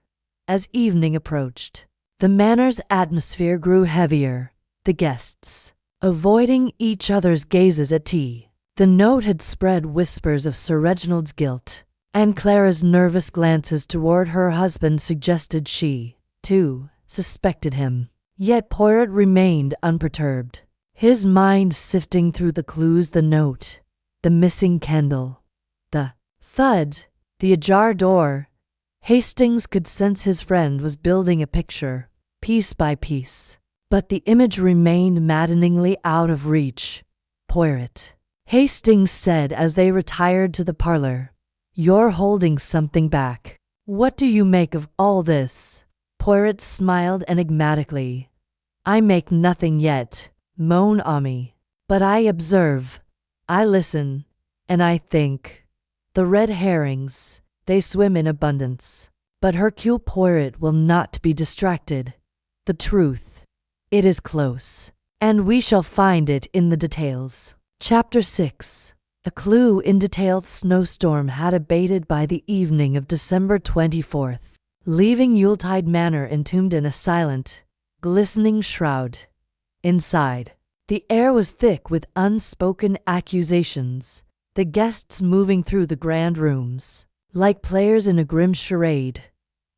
As evening approached, the manor's atmosphere grew heavier, the guests avoiding each other's gazes at tea. The note had spread whispers of Sir Reginald's guilt, and Clara's nervous glances toward her husband suggested she, too, suspected him. Yet Poirot remained unperturbed, his mind sifting through the clues: the note, the missing candle, the thud, the ajar door. Hastings could sense his friend was building a picture, piece by piece, but the image remained maddeningly out of reach. "Poirot," Hastings said as they retired to the parlor, "you're holding something back. What do you make of all this?" Poirot smiled enigmatically. "I make nothing yet, mon ami. But I observe, I listen, and I think. The red herrings, they swim in abundance. But Hercule Poirot will not be distracted. The truth, it is close, and we shall find it in the details." Chapter 6. A clue. In detail. The snowstorm had abated by the evening of December 24th, leaving Yuletide Manor entombed in a silent, glistening shroud. Inside, the air was thick with unspoken accusations, the guests moving through the grand rooms like players in a grim charade.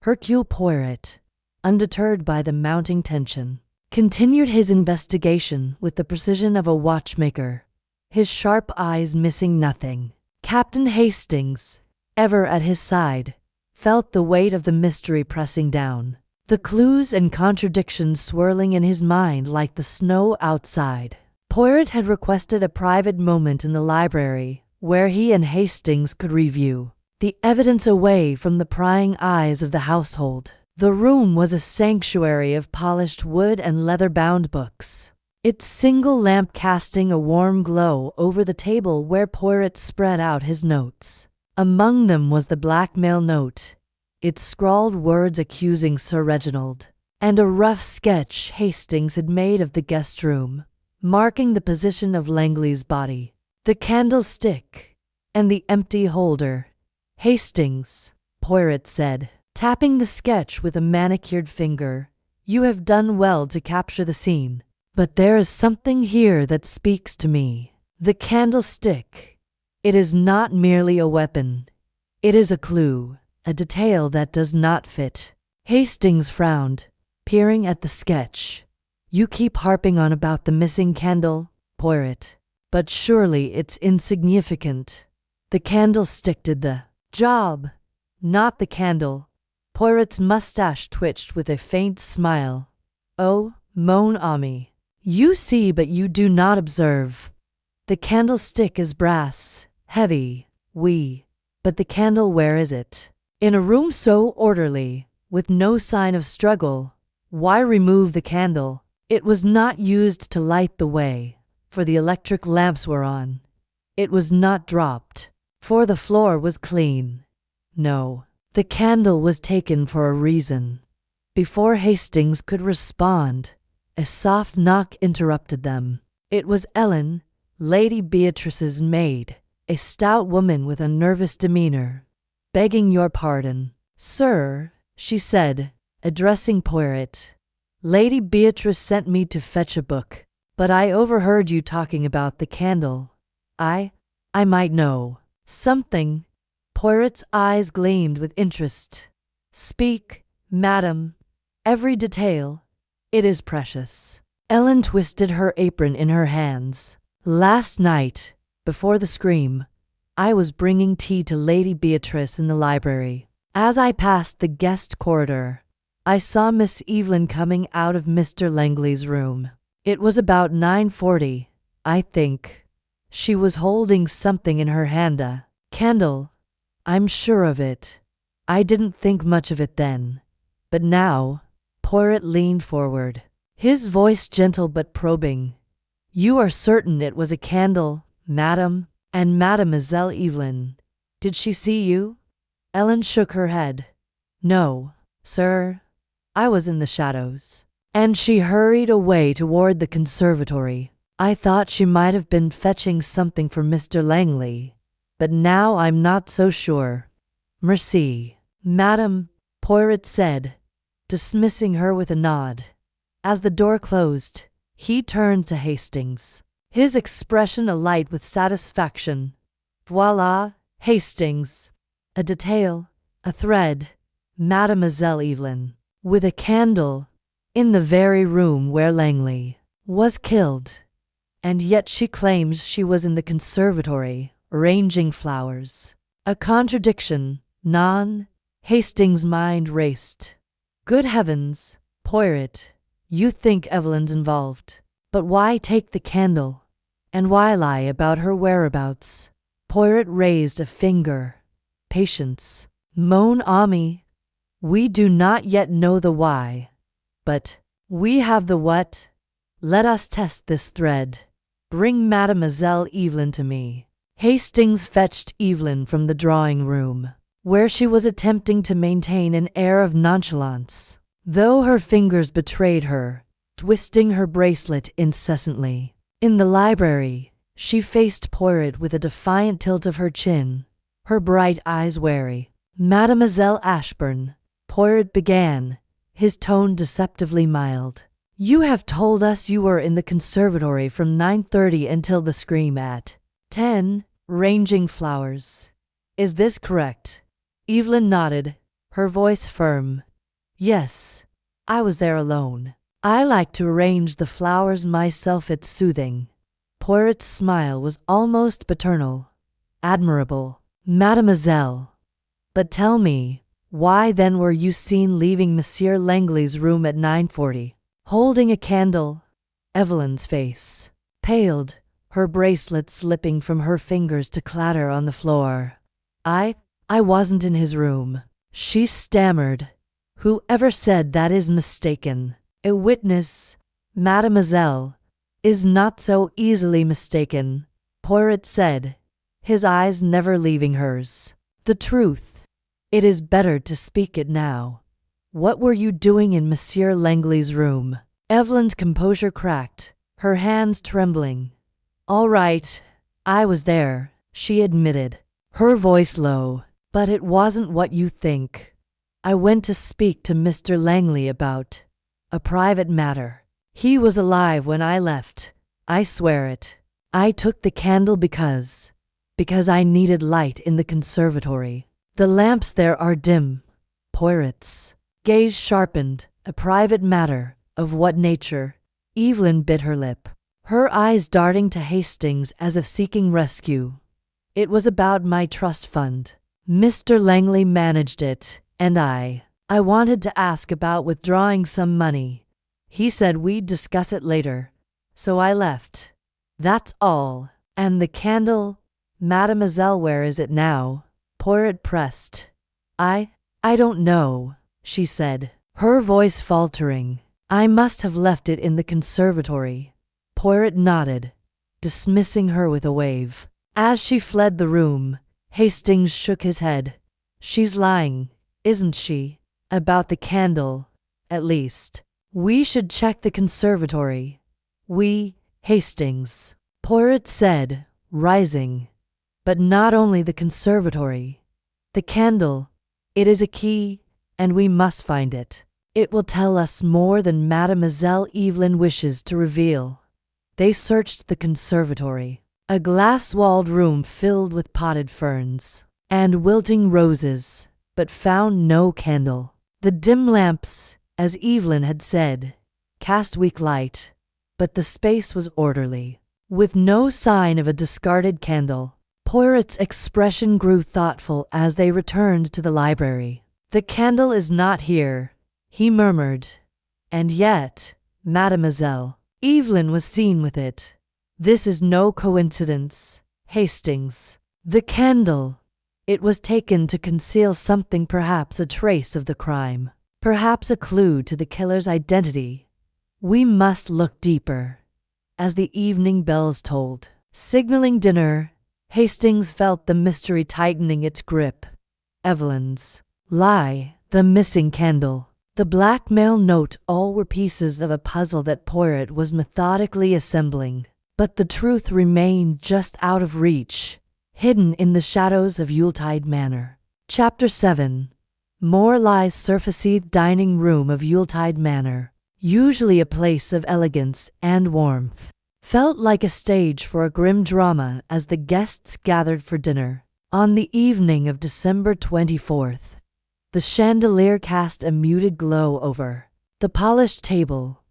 Hercule Poirot, undeterred by the mounting tension, continued his investigation with the precision of a watchmaker, his sharp eyes missing nothing. Captain Hastings, ever at his side, felt the weight of the mystery pressing down, the clues and contradictions swirling in his mind like the snow outside. Poirot had requested a private moment in the library, where he and Hastings could review the evidence away from the prying eyes of the household. The room was a sanctuary of polished wood and leather-bound books, its single lamp casting a warm glow over the table where Poirot spread out his notes. Among them was the blackmail note, its scrawled words accusing Sir Reginald, and a rough sketch Hastings had made of the guest room, marking the position of Langley's body. The candlestick and the empty holder. "Hastings," Poirot said, tapping the sketch with a manicured finger, "you have done well to capture the scene. But there is something here that speaks to me. The candlestick. It is not merely a weapon. It is a clue, a detail that does not fit." Hastings frowned, peering at the sketch. "You keep harping on about the missing candle, Poirot, but surely it's insignificant. The candlestick did the job, not the candle." Poirot's mustache twitched with a faint smile. "Oh, mon ami. You see but you do not observe. The candlestick is brass, heavy, but the candle, where is it? In a room so orderly, with no sign of struggle, why remove the candle? It was not used to light the way, for the electric lamps were on. It was not dropped, for the floor was clean. No, the candle was taken for a reason." Before Hastings could respond, a soft knock interrupted them. It was Ellen, Lady Beatrice's maid, a stout woman with a nervous demeanor. "Begging your pardon, sir," she said, addressing Poirot. Lady Beatrice sent me to fetch a book, but I overheard you talking about the candle. I might know something. Poirot's eyes gleamed with interest. Speak, madam. Every detail. It is precious. Ellen twisted her apron in her hands. Last night, before the scream, I was bringing tea to Lady Beatrice in the library. As I passed the guest corridor, I saw Miss Evelyn coming out of Mr. Langley's room. It was about 9:40, I think. She was holding something in her hand, a candle. I'm sure of it. I didn't think much of it then. But now, Poirot leaned forward, his voice gentle but probing. You are certain it was a candle, madam? And Mademoiselle Evelyn, did she see you? Ellen shook her head. No, sir. I was in the shadows. And she hurried away toward the conservatory. I thought she might have been fetching something for Mr. Langley, but now I'm not so sure. Merci, madam, Poirot said, dismissing her with a nod. As the door closed, he turned to Hastings, his expression alight with satisfaction. Voila, Hastings. A detail, a thread. Mademoiselle Evelyn, with a candle, in the very room where Langley was killed. And yet she claims she was in the conservatory, arranging flowers. A contradiction, Hastings' mind raced. Good heavens, Poirot, you think Evelyn's involved. But why take the candle? And why lie about her whereabouts? Poirot raised a finger. Patience. Mon ami. We do not yet know the why. But we have the what. Let us test this thread. Bring Mademoiselle Evelyn to me. Hastings fetched Evelyn from the drawing-room, where she was attempting to maintain an air of nonchalance, though her fingers betrayed her, twisting her bracelet incessantly. In the library, she faced Poirot with a defiant tilt of her chin, her bright eyes wary. Mademoiselle Ashburn, Poirot began, his tone deceptively mild. You have told us you were in the conservatory from 9:30 until the scream at 10, arranging flowers. Is this correct? Evelyn nodded, her voice firm. Yes, I was there alone. I like to arrange the flowers myself. It's soothing. Poirot's smile was almost paternal. Admirable, mademoiselle. But tell me, why then were you seen leaving Monsieur Langley's room at 9:40, holding a candle? Evelyn's face paled, her bracelet slipping from her fingers to clatter on the floor. I wasn't in his room, she stammered. Whoever said that is mistaken. A witness, mademoiselle, is not so easily mistaken, Poirot said, his eyes never leaving hers. The truth. It is better to speak it now. What were you doing in Monsieur Langley's room? Evelyn's composure cracked, her hands trembling. All right, I was there, she admitted, her voice low. But it wasn't what you think. I went to speak to Mr. Langley about a private matter. He was alive when I left, I swear it. I took the candle because I needed light in the conservatory. The lamps there are dim. Poirot's gaze sharpened. A private matter, of what nature? Evelyn bit her lip, her eyes darting to Hastings as if seeking rescue. It was about my trust fund. Mr. Langley managed it, and I wanted to ask about withdrawing some money. He said we'd discuss it later, so I left. That's all. And the candle, mademoiselle, where is it now? Poirot pressed. I don't know, she said, her voice faltering. I must have left it in the conservatory. Poirot nodded, dismissing her with a wave. As she fled the room, Hastings shook his head. She's lying, isn't she? About the candle, at least. We should check the conservatory. We, Hastings, Poirot said, rising. But not only the conservatory. The candle. It is a key, and we must find it. It will tell us more than Mademoiselle Evelyn wishes to reveal. They searched the conservatory, a glass-walled room filled with potted ferns and wilting roses, but found no candle. The dim lamps, as Evelyn had said, cast weak light, but the space was orderly, with no sign of a discarded candle. Poirot's expression grew thoughtful as they returned to the library. "The candle is not here," he murmured. "And yet, Mademoiselle Evelyn was seen with it. This is no coincidence, Hastings. The candle. It was taken to conceal something, perhaps a trace of the crime, perhaps a clue to the killer's identity. We must look deeper." As the evening bells tolled, signaling dinner, Hastings felt the mystery tightening its grip. Evelyn's lie, the missing candle, the blackmail note, all were pieces of a puzzle that Poirot was methodically assembling. But the truth remained just out of reach, hidden in the shadows of Yuletide Manor. Chapter 7. More lies. Surface-seathed dining room of Yuletide Manor, usually a place of elegance and warmth, felt like a stage for a grim drama as the guests gathered for dinner. On the evening of December 24th, the chandelier cast a muted glow over the polished table,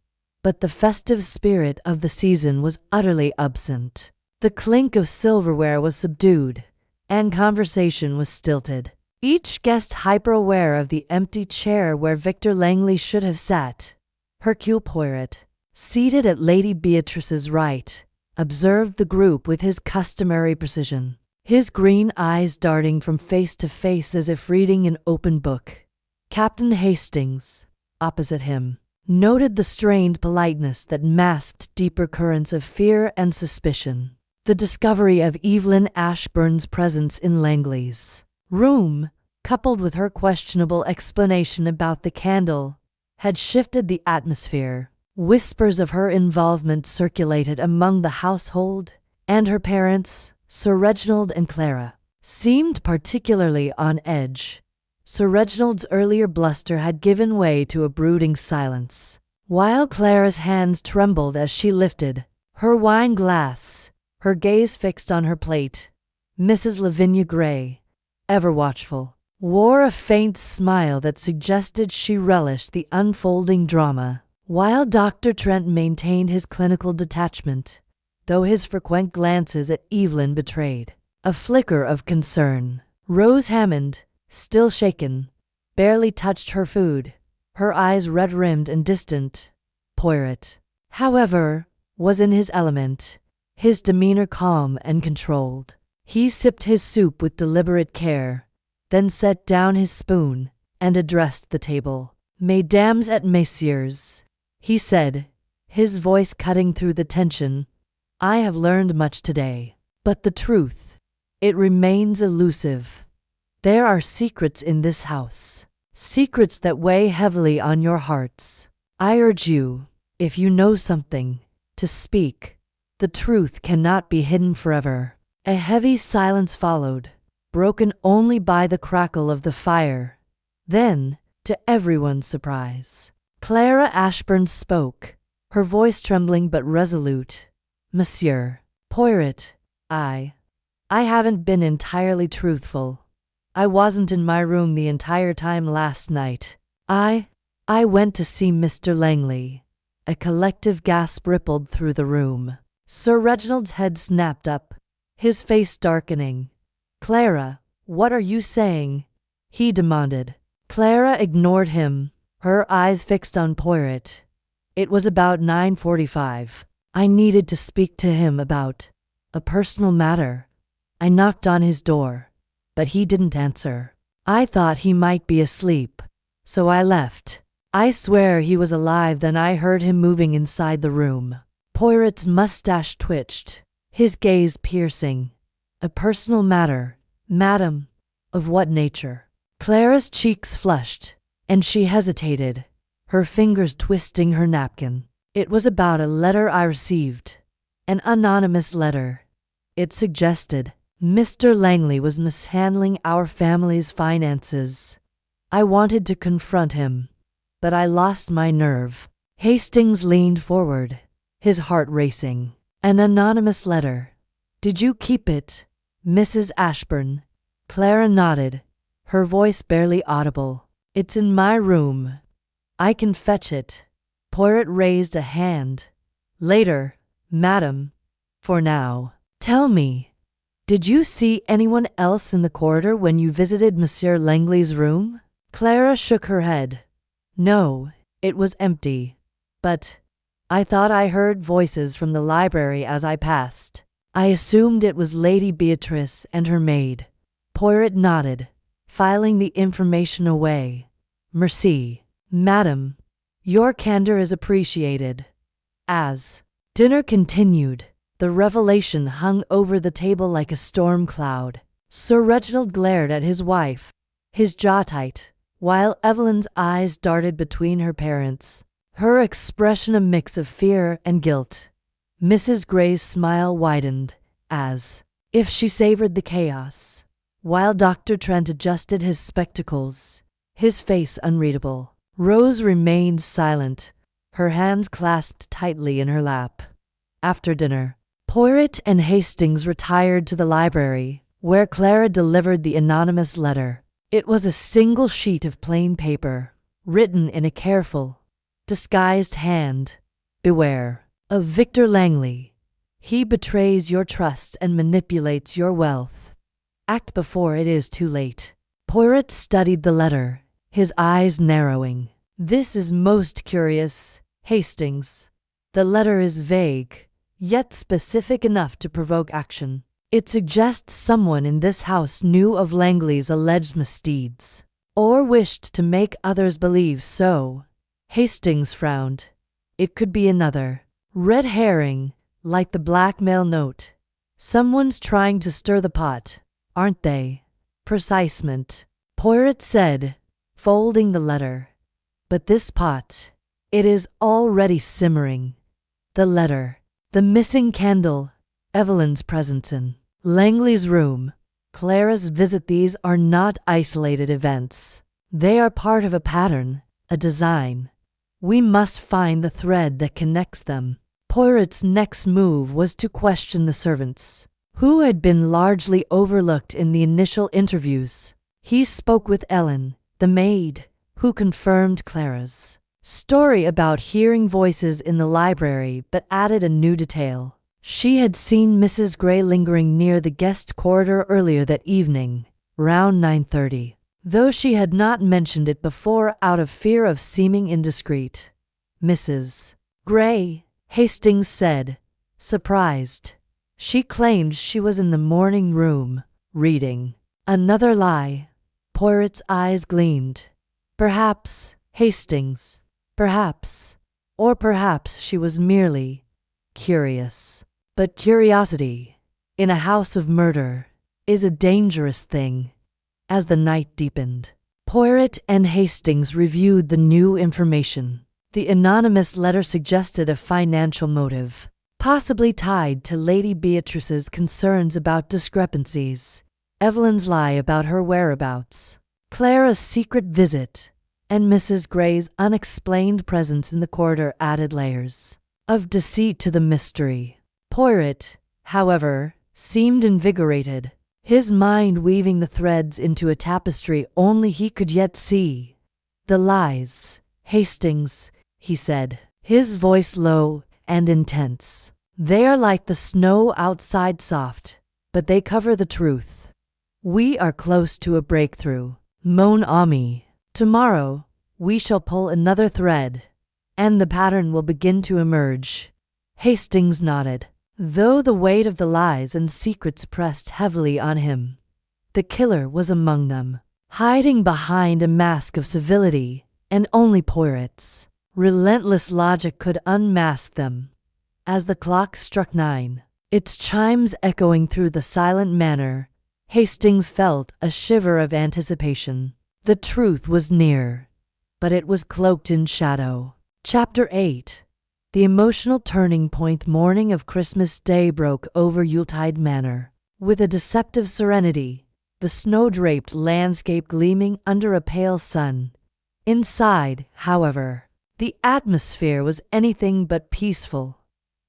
but the festive spirit of the season was utterly absent. The clink of silverware was subdued, and conversation was stilted, each guest hyper-aware of the empty chair where Victor Langley should have sat. Hercule Poirot, seated at Lady Beatrice's right, observed the group with his customary precision, his green eyes darting from face to face as if reading an open book. Captain Hastings, opposite him, noted the strained politeness that masked deeper currents of fear and suspicion. The discovery of Evelyn Ashburn's presence in Langley's room, coupled with her questionable explanation about the candle, had shifted the atmosphere. Whispers of her involvement circulated among the household, and her parents, Sir Reginald and Clara, seemed particularly on edge. Sir Reginald's earlier bluster had given way to a brooding silence, while Clara's hands trembled as she lifted her wine glass, her gaze fixed on her plate. Mrs. Lavinia Gray, ever watchful, wore a faint smile that suggested she relished the unfolding drama, while Dr. Trent maintained his clinical detachment, though his frequent glances at Evelyn betrayed a flicker of concern. Rose Hammond, still shaken, barely touched her food, her eyes red-rimmed and distant. Poirot, however, was in his element, his demeanor calm and controlled. He sipped his soup with deliberate care, then set down his spoon and addressed the table. "Mesdames et messieurs," he said, his voice cutting through the tension, "I have learned much today, but the truth, it remains elusive. There are secrets in this house, secrets that weigh heavily on your hearts. I urge you, if you know something, to speak. The truth cannot be hidden forever." A heavy silence followed, broken only by the crackle of the fire. Then, to everyone's surprise, Clara Ashburn spoke, her voice trembling but resolute. "Monsieur Poirot, I haven't been entirely truthful. I wasn't in my room the entire time last night. I went to see Mr. Langley." A collective gasp rippled through the room. Sir Reginald's head snapped up, his face darkening. "Clara, what are you saying?" he demanded. Clara ignored him, her eyes fixed on Poirot. "It was about 9:45. I needed to speak to him about a personal matter. I knocked on his door, but he didn't answer. I thought he might be asleep, so I left. I swear he was alive. Then I heard him moving inside the room." Poirot's mustache twitched, his gaze piercing. "A personal matter, madam? Of what nature?" Clara's cheeks flushed, and she hesitated, her fingers twisting her napkin. "It was about a letter I received, an anonymous letter. It suggested Mr. Langley was mishandling our family's finances. I wanted to confront him, but I lost my nerve. Hastings leaned forward, his heart racing. An anonymous letter. Did you keep it, Mrs. Ashburn? Clara nodded, her voice barely audible. It's in my room. I can fetch it. Poirot raised a hand. Later, madam. For now. Tell me, did you see anyone else in the corridor when you visited Monsieur Langley's room? Clara shook her head. No, it was empty. But I thought I heard voices from the library as I passed. I assumed it was Lady Beatrice and her maid. Poirot nodded, filing the information away. Merci, madam. Your candor is appreciated. As dinner continued, the revelation hung over the table like a storm cloud. Sir Reginald glared at his wife, his jaw tight, while Evelyn's eyes darted between her parents, her expression a mix of fear and guilt. Mrs. Gray's smile widened, as if she savored the chaos, while Dr. Trent adjusted his spectacles, his face unreadable. Rose remained silent, her hands clasped tightly in her lap. After dinner, Poirot and Hastings retired to the library, where Clara delivered the anonymous letter. It was a single sheet of plain paper, written in a careful, disguised hand. Beware of Victor Langley. He betrays your trust and manipulates your wealth. Act before it is too late. Poirot studied the letter, his eyes narrowing. This is most curious, Hastings. The letter is vague, yet specific enough to provoke action. It suggests someone in this house knew of Langley's alleged misdeeds, or wished to make others believe so. Hastings frowned. It could be another red herring, like the blackmail note. Someone's trying to stir the pot, aren't they? Precisement, Poirot said, folding the letter. But this pot, it is already simmering. The letter, the missing candle, Evelyn's presence in Langley's room, Clara's visit. These are not isolated events. They are part of a pattern, a design. We must find the thread that connects them. Poirot's next move was to question the servants, who had been largely overlooked in the initial interviews. He spoke with Ellen, the maid, who confirmed Clara's story about hearing voices in the library but added a new detail. She had seen Mrs. Gray lingering near the guest corridor earlier that evening, round 9:30, though she had not mentioned it before out of fear of seeming indiscreet. Mrs. Gray, Hastings said, surprised. She claimed she was in the morning room, reading. Another lie. Poirot's eyes gleamed. Perhaps, Hastings, perhaps, or perhaps she was merely curious. But curiosity, in a house of murder, is a dangerous thing. As the night deepened, Poirot and Hastings reviewed the new information. The anonymous letter suggested a financial motive, possibly tied to Lady Beatrice's concerns about discrepancies, Evelyn's lie about her whereabouts, Clara's secret visit, and Mrs. Gray's unexplained presence in the corridor added layers of deceit to the mystery. Poirot, however, seemed invigorated, his mind weaving the threads into a tapestry only he could yet see. The lies, Hastings, he said, his voice low and intense. They are like the snow outside soft, but they cover the truth. We are close to a breakthrough. Mon ami. Tomorrow, we shall pull another thread, and the pattern will begin to emerge. Hastings nodded. Though the weight of the lies and secrets pressed heavily on him, the killer was among them, hiding behind a mask of civility, and only Poirot's relentless logic could unmask them. As the clock struck 9, its chimes echoing through the silent manor, Hastings felt a shiver of anticipation. The truth was near, but it was cloaked in shadow. Chapter 8. The emotional turning point. Morning of Christmas Day broke over Yuletide Manor. With a deceptive serenity, the snow-draped landscape gleaming under a pale sun, Inside, however, the atmosphere was anything but peaceful.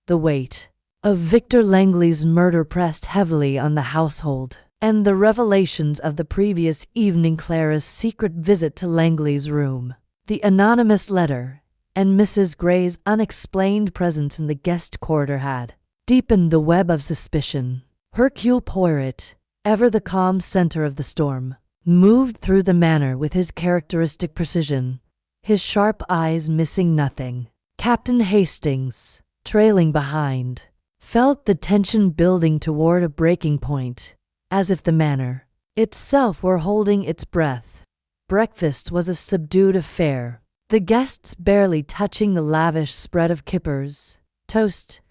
The weight of Victor Langley's murder pressed heavily on the household, and the revelations of the previous evening, Clara's secret visit to Langley's room, the anonymous letter, and Mrs. Gray's unexplained presence in the guest quarter had deepened the web of suspicion. Hercule Poirot, ever the calm center of the storm, moved through the manor with his characteristic precision, his sharp eyes missing nothing. Captain Hastings, trailing behind, felt the tension building toward a breaking point, as if the manor itself were holding its breath. Breakfast was a subdued affair, the guests barely touching the lavish spread of kippers, toast,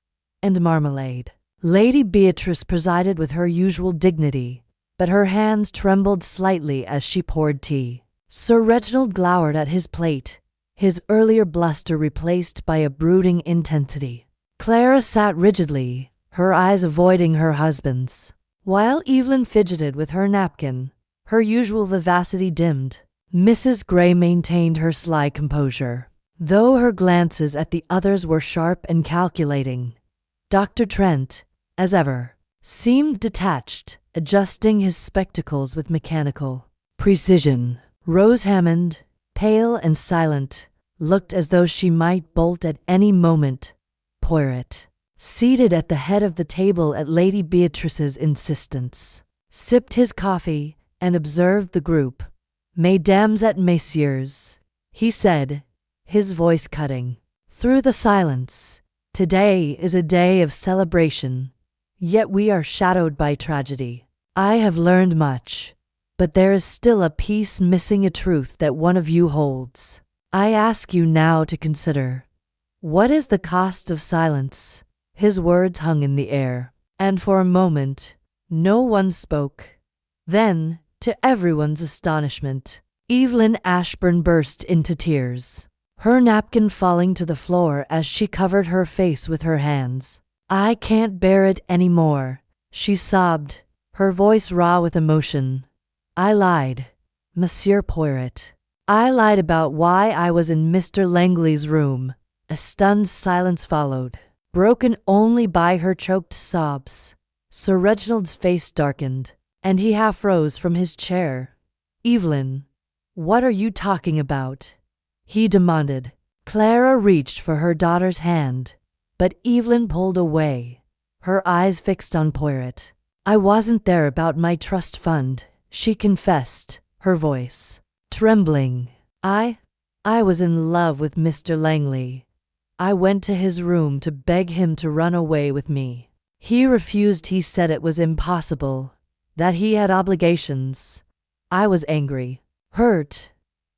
and marmalade. Lady Beatrice presided with her usual dignity, but her hands trembled slightly as she poured tea. Sir Reginald glowered at his plate, his earlier bluster replaced by a brooding intensity. Clara sat rigidly, her eyes avoiding her husband's, while Evelyn fidgeted with her napkin, her usual vivacity dimmed. Mrs. Gray maintained her sly composure, though her glances at the others were sharp and calculating. Dr. Trent, as ever, seemed detached, adjusting his spectacles with mechanical precision. Rose Hammond, pale and silent, looked as though she might bolt at any moment. Poirot, seated at the head of the table at Lady Beatrice's insistence, sipped his coffee and observed the group. "Mesdames et messieurs," he said, his voice cutting through the silence. "Today is a day of celebration, yet we are shadowed by tragedy. I have learned much, but there is still a piece missing, a truth that one of you holds. I ask you now to consider. What is the cost of silence?" His words hung in the air, and for a moment, no one spoke. Then, to everyone's astonishment, Evelyn Ashburn burst into tears, her napkin falling to the floor as she covered her face with her hands. "I can't bear it any more," she sobbed, her voice raw with emotion. "I lied, Monsieur Poirot. I lied about why I was in Mr. Langley's room." A stunned silence followed, broken only by her choked sobs. Sir Reginald's face darkened, and he half rose from his chair. "Evelyn, what are you talking about?" he demanded. Clara reached for her daughter's hand, but Evelyn pulled away, her eyes fixed on Poirot. "I wasn't there about my trust fund," she confessed, her voice trembling. I was in love with Mr. Langley. I went to his room to beg him to run away with me. He refused. He said it was impossible, that he had obligations. I was angry, hurt.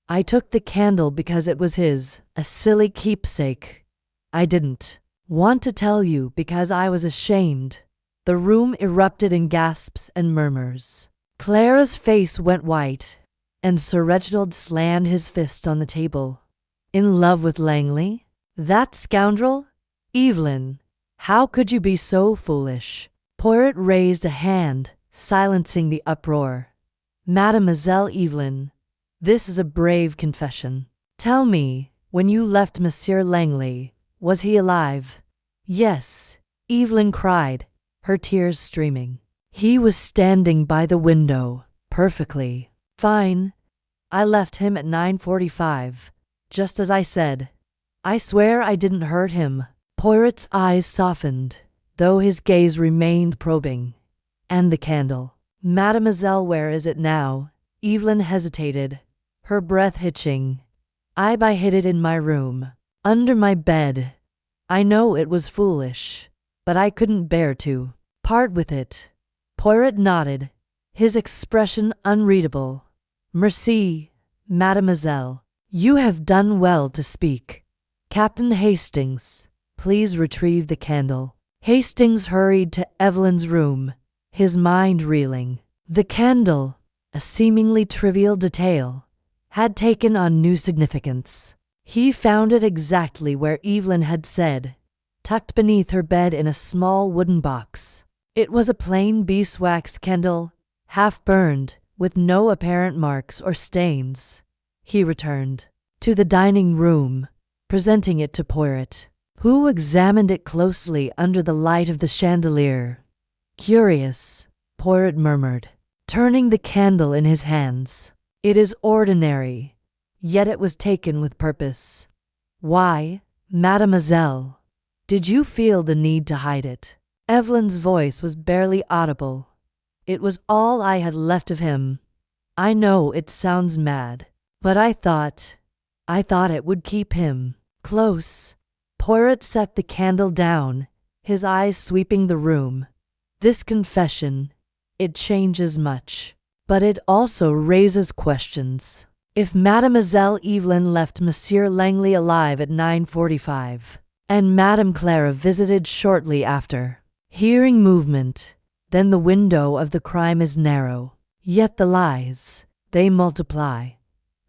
I took the candle because it was his, a silly keepsake. I didn't want to tell you because I was ashamed." The room erupted in gasps and murmurs. Clara's face went white, and Sir Reginald slammed his fist on the table. "In love with Langley? That scoundrel? Evelyn, how could you be so foolish?" Poirot raised a hand, silencing the uproar. "Mademoiselle Evelyn, this is a brave confession. Tell me, when you left Monsieur Langley, was he alive?" "Yes," Evelyn cried, her tears streaming. "He was standing by the window, perfectly fine. I left him at 9:45, just as I said. I swear I didn't hurt him." Poirot's eyes softened, though his gaze remained probing. "And the candle? Mademoiselle, where is it now?" Evelyn hesitated, her breath hitching. "I hid it in my room, under my bed. I know it was foolish, but I couldn't bear to part with it." Poirot nodded, his expression unreadable. "Merci, mademoiselle. You have done well to speak. Captain Hastings, please retrieve the candle." Hastings hurried to Evelyn's room, his mind reeling. The candle, a seemingly trivial detail, had taken on new significance. He found it exactly where Evelyn had said, tucked beneath her bed in a small wooden box. It was a plain beeswax candle, half burned, with no apparent marks or stains. He returned to the dining room, presenting it to Poirot, who examined it closely under the light of the chandelier. "Curious," Poirot murmured, turning the candle in his hands. "It is ordinary, yet it was taken with purpose. Why, mademoiselle, did you feel the need to hide it?" Evelyn's voice was barely audible. "It was all I had left of him. I know it sounds mad, but I thought it would keep him close." Poirot set the candle down, his eyes sweeping the room. "This confession, it changes much, but it also raises questions. If Mademoiselle Evelyn left Monsieur Langley alive at 9:45, and Madame Clara visited shortly after, hearing movement, then the window of the crime is narrow. Yet the lies, they multiply.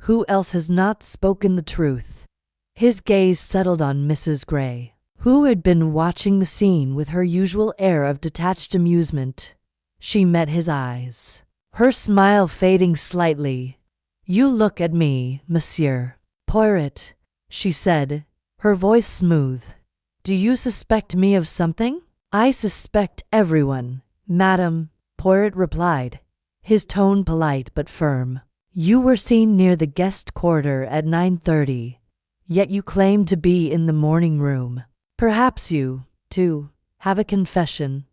Who else has not spoken the truth?" His gaze settled on Mrs. Gray, who had been watching the scene with her usual air of detached amusement. She met his eyes, her smile fading slightly. "You look at me, Monsieur Poirot," she said, her voice smooth. "Do you suspect me of something?" "I suspect everyone, madam," Poirot replied, his tone polite but firm. "You were seen near the guest quarter at 9:30, yet you claim to be in the morning room. Perhaps you, too, have a confession."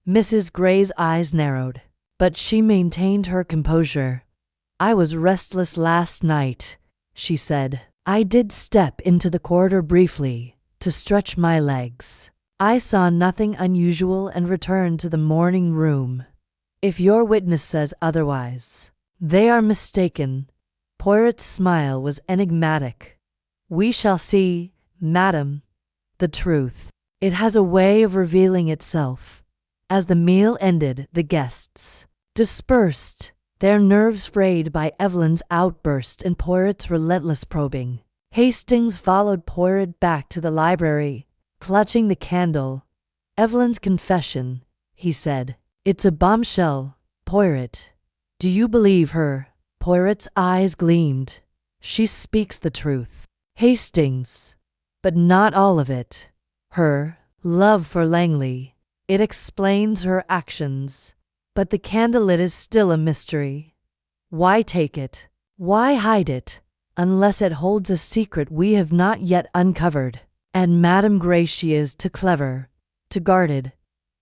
Mrs. Gray's eyes narrowed, but she maintained her composure. "I was restless last night," she said. "I did step into the corridor briefly, to stretch my legs. I saw nothing unusual and returned to the morning room. If your witness says otherwise, they are mistaken." Poirot's smile was enigmatic. "We shall see, madam. The truth, it has a way of revealing itself." As the meal ended, the guests dispersed, their nerves frayed by Evelyn's outburst and Poirot's relentless probing. Hastings followed Poirot back to the library, clutching the candle. "Evelyn's confession," he said. "It's a bombshell, Poirot. Do you believe her?" Poirot's eyes gleamed. "She speaks the truth, Hastings, but not all of it. Her love for Langley, it explains her actions, but the candlelit is still a mystery. Why take it? Why hide it, unless it holds a secret we have not yet uncovered? And Madame Gray, she is too clever, too guarded.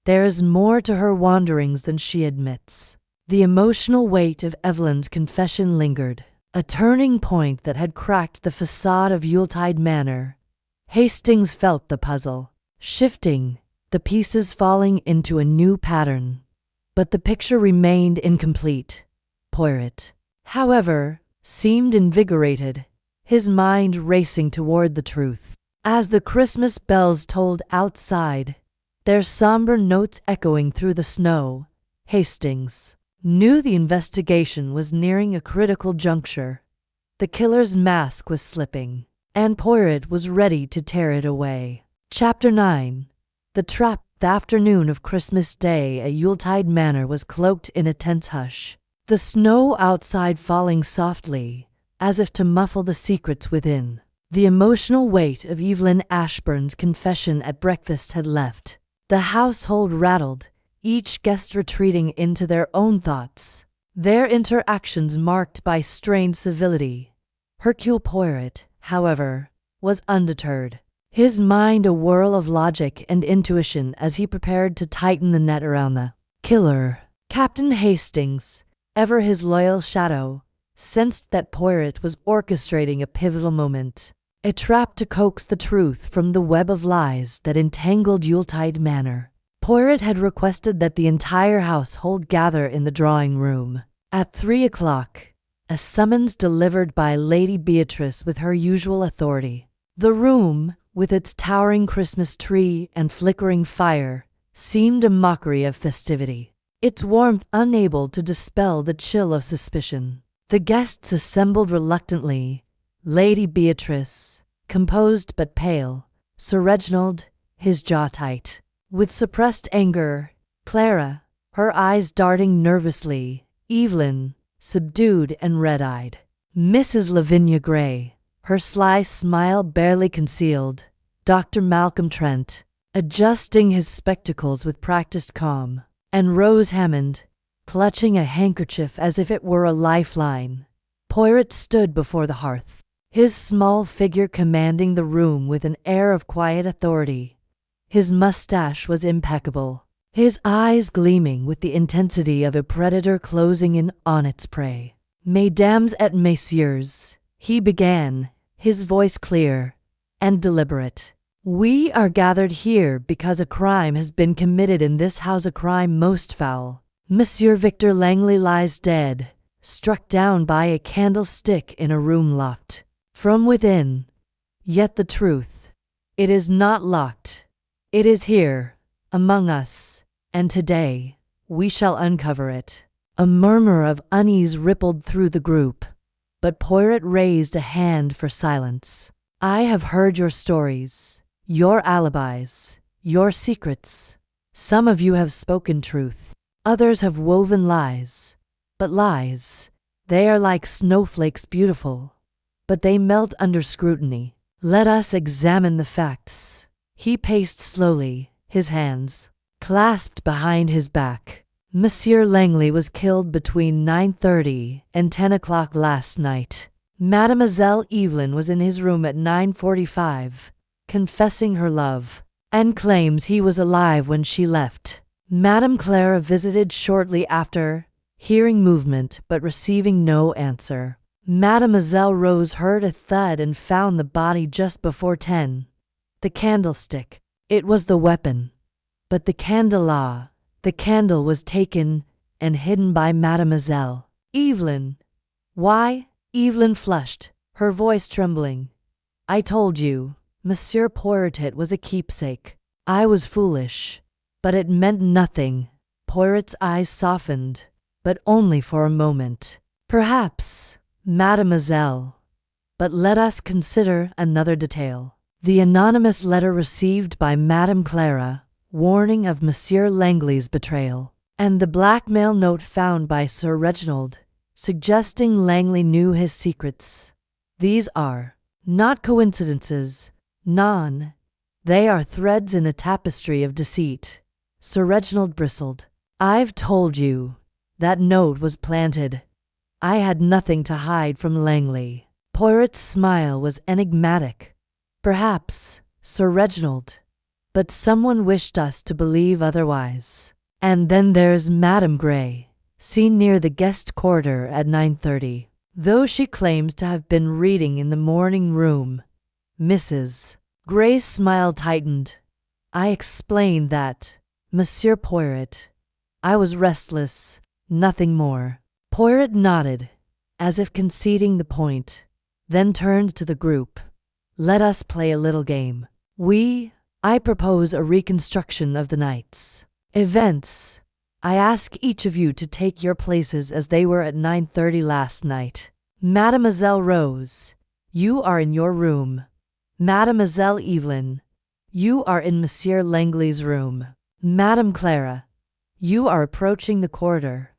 There is more to her wanderings than she admits." The emotional weight of Evelyn's confession lingered, a turning point that had cracked the facade of Yuletide Manor. Hastings felt the puzzle shifting, the pieces falling into a new pattern. But the picture remained incomplete. Poirot, however, seemed invigorated, his mind racing toward the truth. As the Christmas bells tolled outside, their somber notes echoing through the snow, Hastings knew the investigation was nearing a critical juncture. The killer's mask was slipping, and Poirot was ready to tear it away. Chapter 9. The Trap. The afternoon of Christmas Day at Yuletide Manor was cloaked in a tense hush, the snow outside falling softly, as if to muffle the secrets within. The emotional weight of Evelyn Ashburn's confession at breakfast had left the household rattled, each guest retreating into their own thoughts, their interactions marked by strained civility. Hercule Poirot, however, was undeterred, his mind a whirl of logic and intuition as he prepared to tighten the net around the killer. Captain Hastings, ever his loyal shadow, sensed that Poirot was orchestrating a pivotal moment, a trap to coax the truth from the web of lies that entangled Yuletide Manor. Poirot had requested that the entire household gather in the drawing room. At 3 o'clock, a summons delivered by Lady Beatrice with her usual authority. The room, with its towering Christmas tree and flickering fire, seemed a mockery of festivity, its warmth unable to dispel the chill of suspicion. The guests assembled reluctantly, Lady Beatrice, composed but pale, Sir Reginald, his jaw tight with suppressed anger, Clara, her eyes darting nervously, Evelyn, subdued and red-eyed. Mrs. Lavinia Gray, her sly smile barely concealed. Dr. Malcolm Trent, adjusting his spectacles with practiced calm, and Rose Hammond, clutching a handkerchief as if it were a lifeline. Poirot stood before the hearth, his small figure commanding the room with an air of quiet authority. His mustache was impeccable, his eyes gleaming with the intensity of a predator closing in on its prey. "Mesdames et messieurs," he began, his voice clear and deliberate. "We are gathered here because a crime has been committed in this house, a crime most foul. Monsieur Victor Langley lies dead, struck down by a candlestick in a room locked from within. Yet the truth, it is not locked. It is here, among us, and today we shall uncover it." A murmur of unease rippled through the group, but Poirot raised a hand for silence. "I have heard your stories, your alibis, your secrets. Some of you have spoken truth, others have woven lies. But lies, they are like snowflakes, beautiful, but they melt under scrutiny. Let us examine the facts." He paced slowly, his hands clasped behind his back. "Monsieur Langley was killed between 9:30 and 10 o'clock last night. Mademoiselle Evelyn was in his room at 9:45, confessing her love, and claims he was alive when she left. Madame Clara visited shortly after, hearing movement but receiving no answer. Mademoiselle Rose heard a thud and found the body just before 10. The candlestick, it was the weapon. But the candle was taken and hidden by Mademoiselle Evelyn." "Why?" Evelyn flushed, her voice trembling. "I told you, Monsieur Poirot, it was a keepsake. I was foolish, but it meant nothing." Poirot's eyes softened, but only for a moment. "Perhaps, Mademoiselle, but let us consider another detail. The anonymous letter received by Madame Clara, warning of Monsieur Langley's betrayal, and the blackmail note found by Sir Reginald, suggesting Langley knew his secrets. These are not coincidences, none. They are threads in a tapestry of deceit." Sir Reginald bristled. "I've told you, that note was planted. I had nothing to hide from Langley." Poirot's smile was enigmatic. "Perhaps, Sir Reginald, but someone wished us to believe otherwise. And then there's Madame Grey, seen near the guest corridor at 9:30. Though she claims to have been reading in the morning room." Mrs. Grey's smile tightened. "I explained that, Monsieur Poirot. I was restless, nothing more." Poirot nodded, as if conceding the point, then turned to the group. "Let us play a little game. I propose a reconstruction of the night's events. I ask each of you to take your places as they were at 9:30 last night. Mademoiselle Rose, you are in your room. Mademoiselle Evelyn, you are in Monsieur Langley's room. Madame Clara, you are approaching the corridor.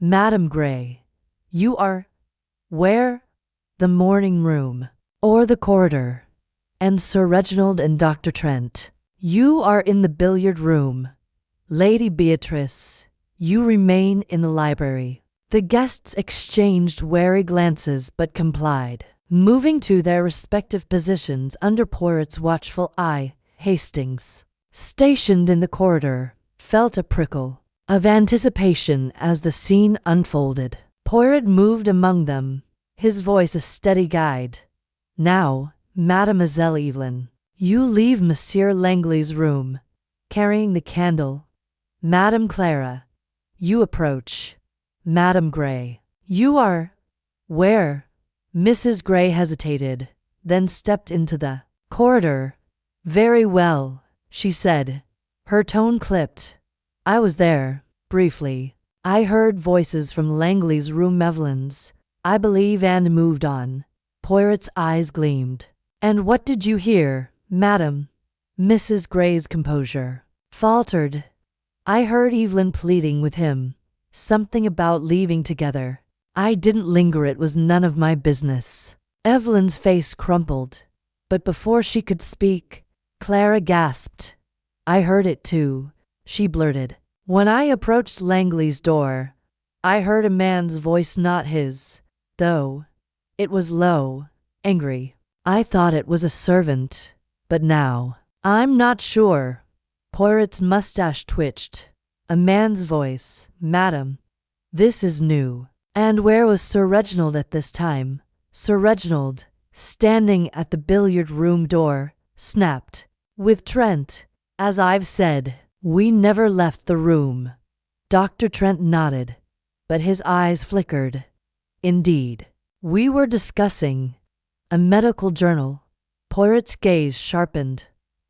Madame Grey, you are where? The morning room, or the corridor. And Sir Reginald and Dr. Trent, you are in the billiard room. Lady Beatrice, you remain in the library." The guests exchanged wary glances but complied, moving to their respective positions under Poirot's watchful eye. Hastings, stationed in the corridor, felt a prickle of anticipation as the scene unfolded. Poirot moved among them, his voice a steady guide. "Now, Mademoiselle Evelyn, you leave Monsieur Langley's room, carrying the candle. Madame Clara, you approach. Madame Grey, you are where?" Mrs. Grey hesitated, then stepped into the corridor. "Very well," she said, her tone clipped. "I was there, briefly. I heard voices from Langley's room, Evelyn's, I believe, and moved on." Poirot's eyes gleamed. "And what did you hear, madam?" Mrs. Grey's composure faltered. "I heard Evelyn pleading with him, something about leaving together. I didn't linger, it was none of my business." Evelyn's face crumpled, but before she could speak, Clara gasped. "I heard it too," she blurted. "When I approached Langley's door, I heard a man's voice, not his, though. It was low, angry. I thought it was a servant, but now, I'm not sure." Poirot's mustache twitched. "A man's voice, madam. This is new." And where was Sir Reginald at this time? Sir Reginald, standing at the billiard room door, snapped. "With Trent, as I've said. We never left the room." Dr. Trent nodded, but his eyes flickered. "Indeed. We were discussing a medical journal." Poirot's gaze sharpened.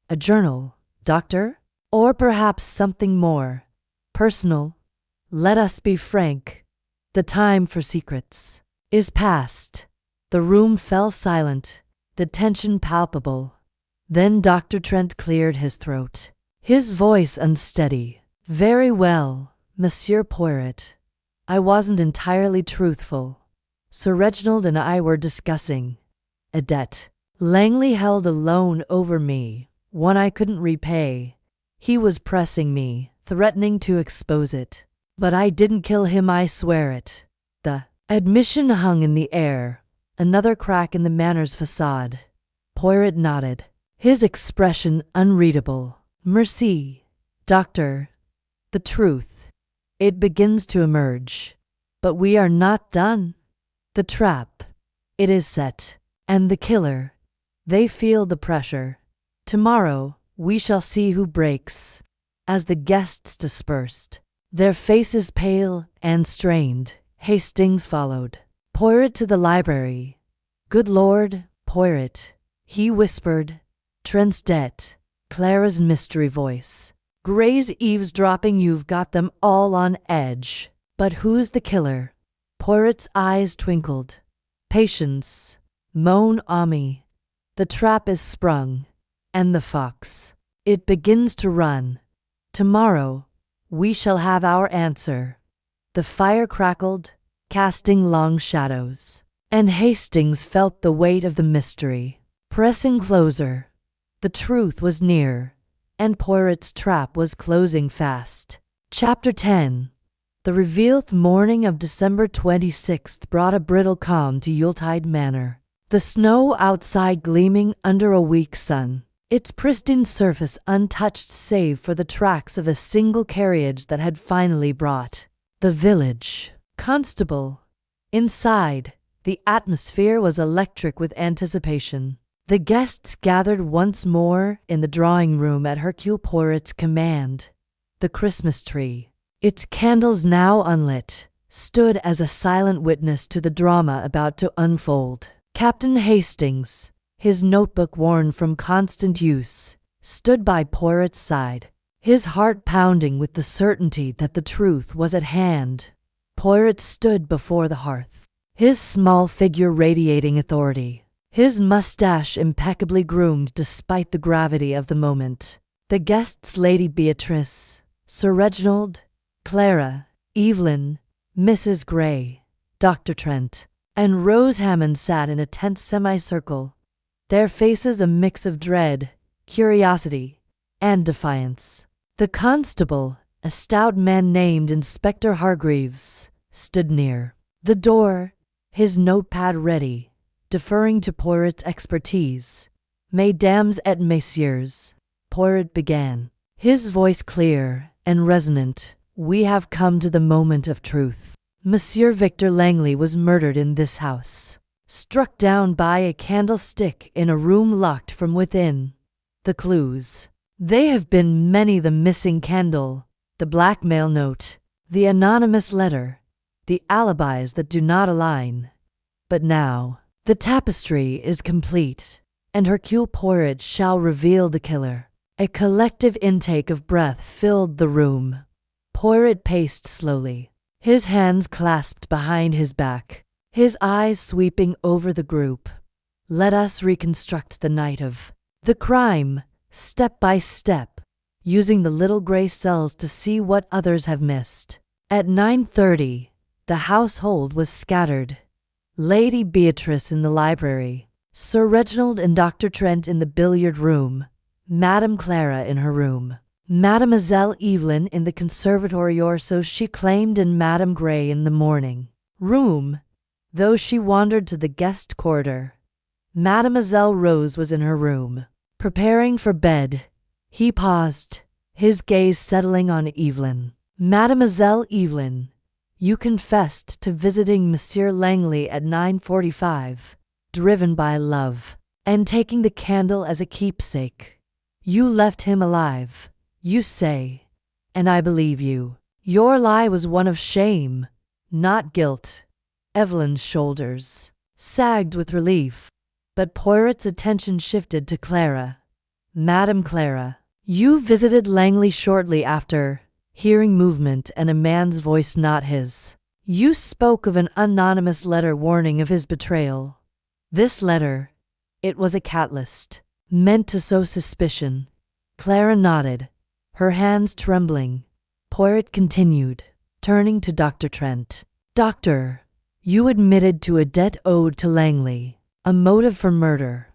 "A journal, doctor? Or perhaps something more personal? Let us be frank. The time for secrets is past." The room fell silent, the tension palpable. Then Dr. Trent cleared his throat, his voice unsteady. "Very well, Monsieur Poirot. I wasn't entirely truthful. Sir Reginald and I were discussing a debt Langley held a loan over me, one I couldn't repay. He was pressing me, threatening to expose it. But I didn't kill him, I swear it." The admission hung in the air, another crack in the Manor's facade. Poirot nodded, his expression unreadable. "Merci, doctor. The truth. It begins to emerge. But we are not done. The trap. It is set. And the killer. They feel the pressure. Tomorrow, we shall see who breaks." As the guests dispersed, their faces pale and strained, Hastings followed. "Poirot to the library." "Good Lord, Poirot," he whispered. "Trent's debt." Clara's mystery voice. "Gray's eavesdropping, you've got them all on edge. But who's the killer?" Poirot's eyes twinkled. "Patience, mon ami. The trap is sprung, and the fox, it begins to run. Tomorrow, we shall have our answer." The fire crackled, casting long shadows, and Hastings felt the weight of the mystery pressing closer. The truth was near, and Poirot's trap was closing fast. Chapter 10. The revealed morning of December 26th brought a brittle calm to Yuletide Manor. The snow outside gleaming under a weak sun, its pristine surface untouched save for the tracks of a single carriage that had finally brought the village constable. Inside, the atmosphere was electric with anticipation. The guests gathered once more in the drawing room at Hercule Poirot's command. The Christmas tree, its candles now unlit, stood as a silent witness to the drama about to unfold. Captain Hastings, his notebook worn from constant use, stood by Poirot's side, his heart pounding with the certainty that the truth was at hand. Poirot stood before the hearth, his small figure radiating authority, his mustache impeccably groomed despite the gravity of the moment. The guests, Lady Beatrice, Sir Reginald, Clara, Evelyn, Mrs. Gray, Dr. Trent, and Rose Hammond sat in a tense semicircle, their faces a mix of dread, curiosity, and defiance. The constable, a stout man named Inspector Hargreaves, stood near the door, his notepad ready, deferring to Poirot's expertise. "Mesdames et messieurs," Poirot began, his voice clear and resonant, "we have come to the moment of truth. Monsieur Victor Langley was murdered in this house, struck down by a candlestick in a room locked from within. The clues. They have been many: the missing candle, the blackmail note, the anonymous letter, the alibis that do not align. But now, the tapestry is complete, and Hercule Poirot shall reveal the killer." A collective intake of breath filled the room. Poirot paced slowly, his hands clasped behind his back, his eyes sweeping over the group. "Let us reconstruct the night of the crime, step by step, using the little gray cells to see what others have missed." At 9:30, the household was scattered. Lady Beatrice in the library, Sir Reginald and Dr. Trent in the billiard room, Madame Clara in her room, Mademoiselle Evelyn in the conservatory, or so she claimed, and Madame Grey in the morning room, though she wandered to the guest corridor. Mademoiselle Rose was in her room, preparing for bed. He paused, his gaze settling on Evelyn. Mademoiselle Evelyn, you confessed to visiting Monsieur Langley at 9:45, driven by love, and taking the candle as a keepsake. You left him alive, you say, and I believe you. Your lie was one of shame, not guilt. Evelyn's shoulders sagged with relief, but Poirot's attention shifted to Clara. Madame Clara, you visited Langley shortly after. Hearing movement and a man's voice, not his. You spoke of an anonymous letter warning of his betrayal. This letter, it was a catalyst, meant to sow suspicion. Clara nodded, her hands trembling. Poirot continued, turning to Dr. Trent. Doctor, you admitted to a debt owed to Langley, a motive for murder.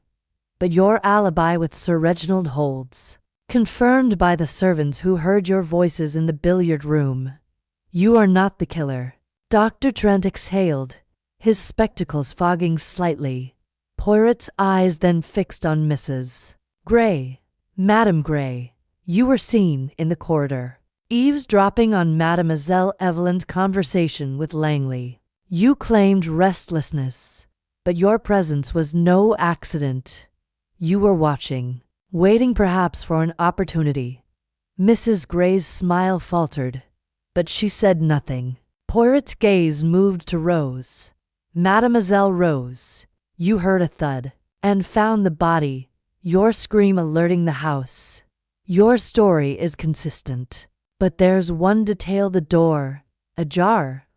But your alibi with Sir Reginald holds. Confirmed by the servants who heard your voices in the billiard room. You are not the killer. Dr. Trent exhaled, his spectacles fogging slightly. Poirot's eyes then fixed on Mrs. Grey. Madame Grey, you were seen in the corridor, eavesdropping on Mademoiselle Evelyn's conversation with Langley. You claimed restlessness, but your presence was no accident. You were watching. Waiting perhaps for an opportunity. Mrs. Grey's smile faltered, but she said nothing. Poirot's gaze moved to Rose. Mademoiselle Rose, you heard a thud, and found the body, your scream alerting the house. Your story is consistent, but there's one detail: the door, ajar.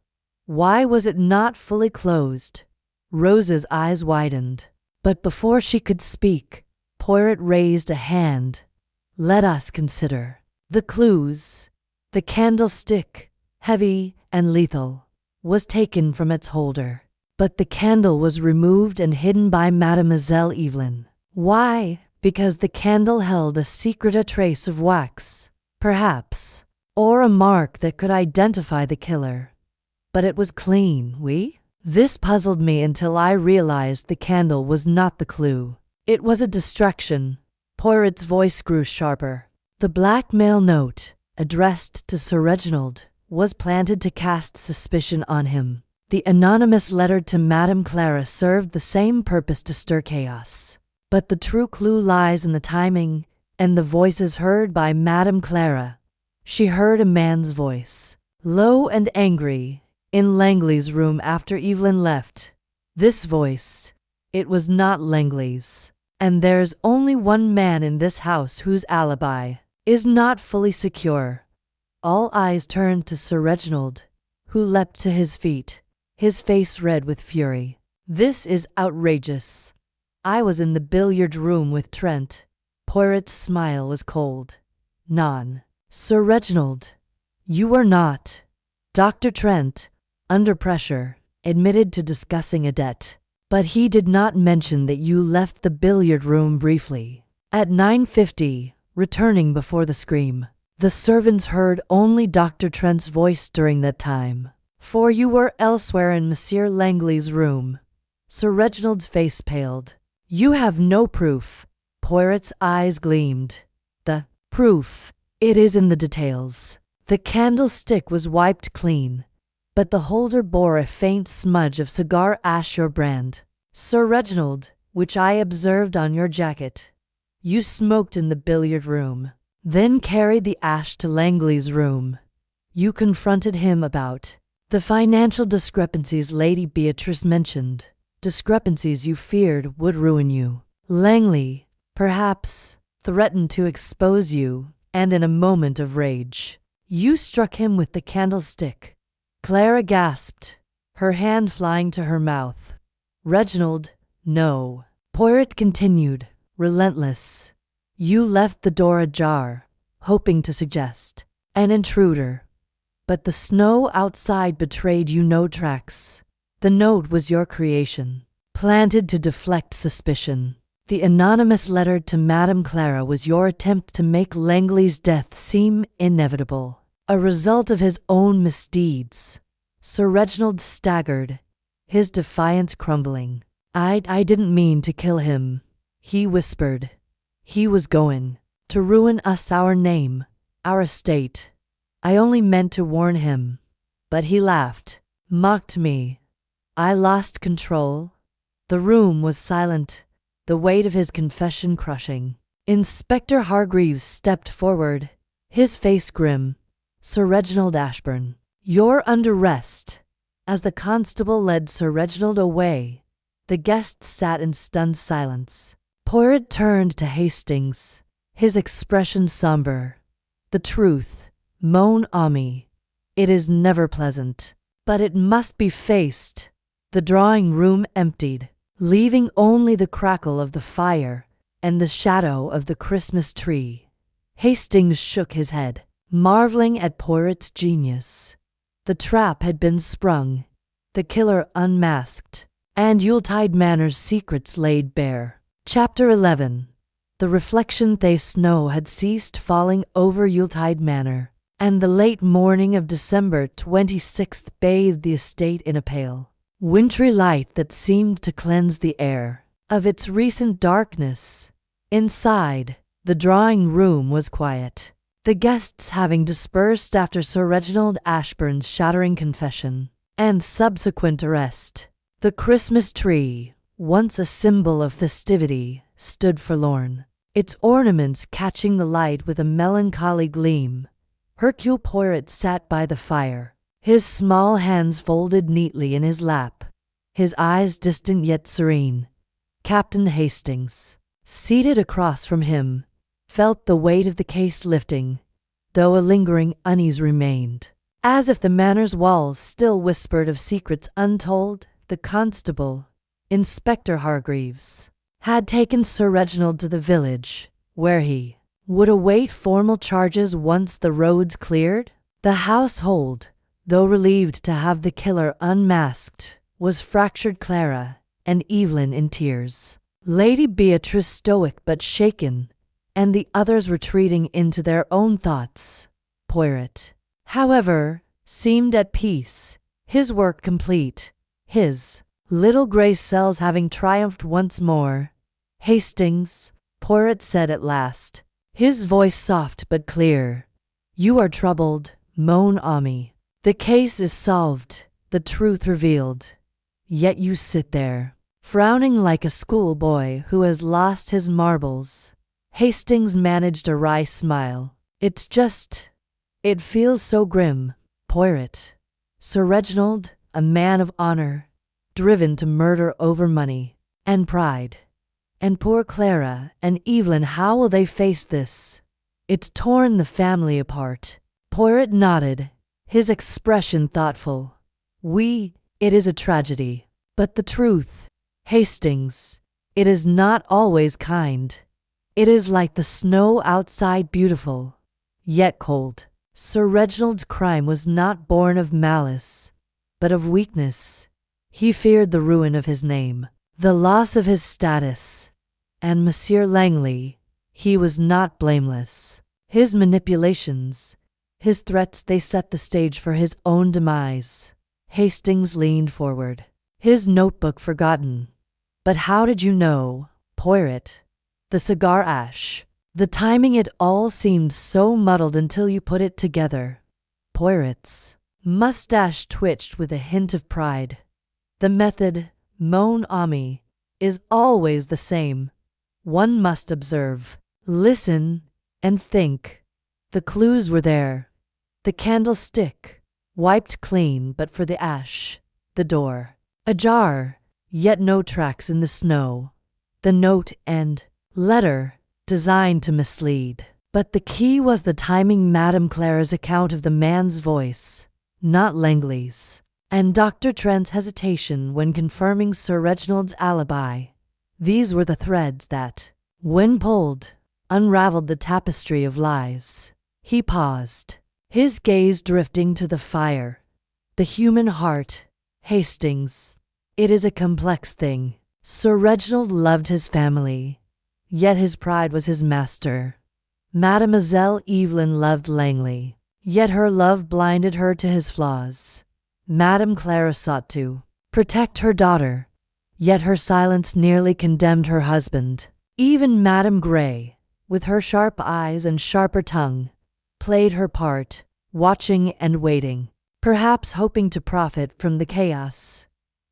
Why was it not fully closed? Rose's eyes widened, but before she could speak, Poirot raised a hand. Let us consider the clues. The candlestick, heavy and lethal, was taken from its holder, but the candle was removed and hidden by Mademoiselle Evelyn. Why? Because the candle held a secret, a trace of wax, perhaps, or a mark that could identify the killer. But it was clean, This puzzled me until I realized the candle was not the clue. It was a distraction. Poirot's voice grew sharper. The blackmail note, addressed to Sir Reginald, was planted to cast suspicion on him. The anonymous letter to Madame Clara served the same purpose, to stir chaos. But the true clue lies in the timing and the voices heard by Madame Clara. She heard a man's voice, low and angry, in Langley's room after Evelyn left. This voice, it was not Langley's. And there's only one man in this house whose alibi is not fully secure. All eyes turned to Sir Reginald, who leapt to his feet, his face red with fury. This is outrageous. I was in the billiard room with Trent. Poirot's smile was cold. Non. Sir Reginald, you were not. Dr. Trent, under pressure, admitted to discussing a debt. But he did not mention that you left the billiard room briefly. At 9:50, returning before the scream. The servants heard only Dr. Trent's voice during that time, for you were elsewhere in Monsieur Langley's room. Sir Reginald's face paled. You have no proof. Poirot's eyes gleamed. The proof, it is in the details. The candlestick was wiped clean, but the holder bore a faint smudge of cigar ash, your brand, Sir Reginald, which I observed on your jacket. You smoked in the billiard room, then carried the ash to Langley's room. You confronted him about the financial discrepancies Lady Beatrice mentioned, discrepancies you feared would ruin you. Langley, perhaps, threatened to expose you, and in a moment of rage, you struck him with the candlestick. Clara gasped, her hand flying to her mouth. Reginald, no. Poirot continued, relentless. You left the door ajar, hoping to suggest an intruder. But the snow outside betrayed you no tracks. The note was your creation, planted to deflect suspicion. The anonymous letter to Madame Clara was your attempt to make Langley's death seem inevitable, a result of his own misdeeds. Sir Reginald staggered, his defiance crumbling. I didn't mean to kill him, he whispered. He was going to ruin us, our name, our estate. I only meant to warn him. But he laughed, mocked me. I lost control. The room was silent, the weight of his confession crushing. Inspector Hargreaves stepped forward, his face grim. Sir Reginald Ashburn, you're under arrest. As the constable led Sir Reginald away, the guests sat in stunned silence. Poirot turned to Hastings, his expression somber. The truth, mon ami, it is never pleasant, but it must be faced. The drawing room emptied, leaving only the crackle of the fire and the shadow of the Christmas tree. Hastings shook his head, marveling at Poirot's genius. The trap had been sprung, the killer unmasked, and Yuletide Manor's secrets laid bare. Chapter 11. The reflection they snow had ceased falling over Yuletide Manor, and the late morning of December 26th bathed the estate in a pale, wintry light that seemed to cleanse the air of its recent darkness. Inside, the drawing room was quiet, the guests having dispersed after Sir Reginald Ashburn's shattering confession and subsequent arrest. The Christmas tree, once a symbol of festivity, stood forlorn, its ornaments catching the light with a melancholy gleam. Hercule Poirot sat by the fire, his small hands folded neatly in his lap, his eyes distant yet serene. Captain Hastings, seated across from him, felt the weight of the case lifting, though a lingering unease remained, as if the manor's walls still whispered of secrets untold. The constable, Inspector Hargreaves, had taken Sir Reginald to the village, where he would await formal charges once the roads cleared. The household, though relieved to have the killer unmasked, was fractured. Clara and Evelyn in tears, Lady Beatrice stoic but shaken, and the others retreating into their own thoughts. Poirot, however, seemed at peace, his work complete, his little grey cells having triumphed once more. Hastings, Poirot said at last, his voice soft but clear, you are troubled, mon ami. The case is solved, the truth revealed. Yet you sit there, frowning like a schoolboy who has lost his marbles. Hastings managed a wry smile. It feels so grim, Poirot. Sir Reginald, a man of honor, driven to murder over money and pride. And poor Clara and Evelyn, how will they face this? It's torn the family apart. Poirot nodded, his expression thoughtful. It is a tragedy. But the truth, Hastings, it is not always kind. It is like the snow outside, beautiful, yet cold. Sir Reginald's crime was not born of malice, but of weakness. He feared the ruin of his name, the loss of his status, and Monsieur Langley, he was not blameless. His manipulations, his threats, they set the stage for his own demise. Hastings leaned forward, his notebook forgotten. But how did you know, Poirot? The cigar ash, the timing, it all seemed so muddled until you put it together. Poirot's mustache twitched with a hint of pride. The method, mon ami, is always the same. One must observe, listen, and think. The clues were there. The candlestick, wiped clean but for the ash. The door, ajar, yet no tracks in the snow. The note and letter, designed to mislead. But the key was the timing, Madame Clara's account of the man's voice, not Langley's, and Dr. Trent's hesitation when confirming Sir Reginald's alibi. These were the threads that, when pulled, unraveled the tapestry of lies. He paused, his gaze drifting to the fire. The human heart, Hastings. It is a complex thing. Sir Reginald loved his family, yet his pride was his master. Mademoiselle Evelyn loved Langley, yet her love blinded her to his flaws. Madame Clara sought to protect her daughter, yet her silence nearly condemned her husband. Even Madame Grey, with her sharp eyes and sharper tongue, played her part, watching and waiting, perhaps hoping to profit from the chaos.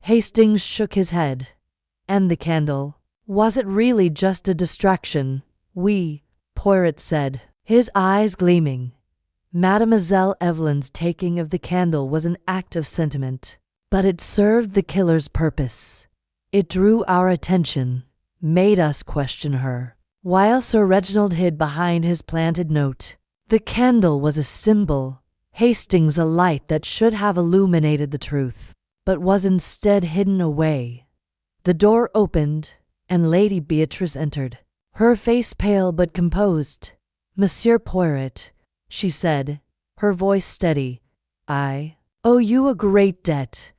Hastings shook his head. And the candle? Was it really just a distraction? Oui, Poirot said, his eyes gleaming. Mademoiselle Evelyn's taking of the candle was an act of sentiment, but it served the killer's purpose. It drew our attention, made us question her. While Sir Reginald hid behind his planted note, the candle was a symbol, Hastings a light that should have illuminated the truth, but was instead hidden away. The door opened, and Lady Beatrice entered, her face pale but composed. "Monsieur Poirot," she said, her voice steady, "I owe you a great debt.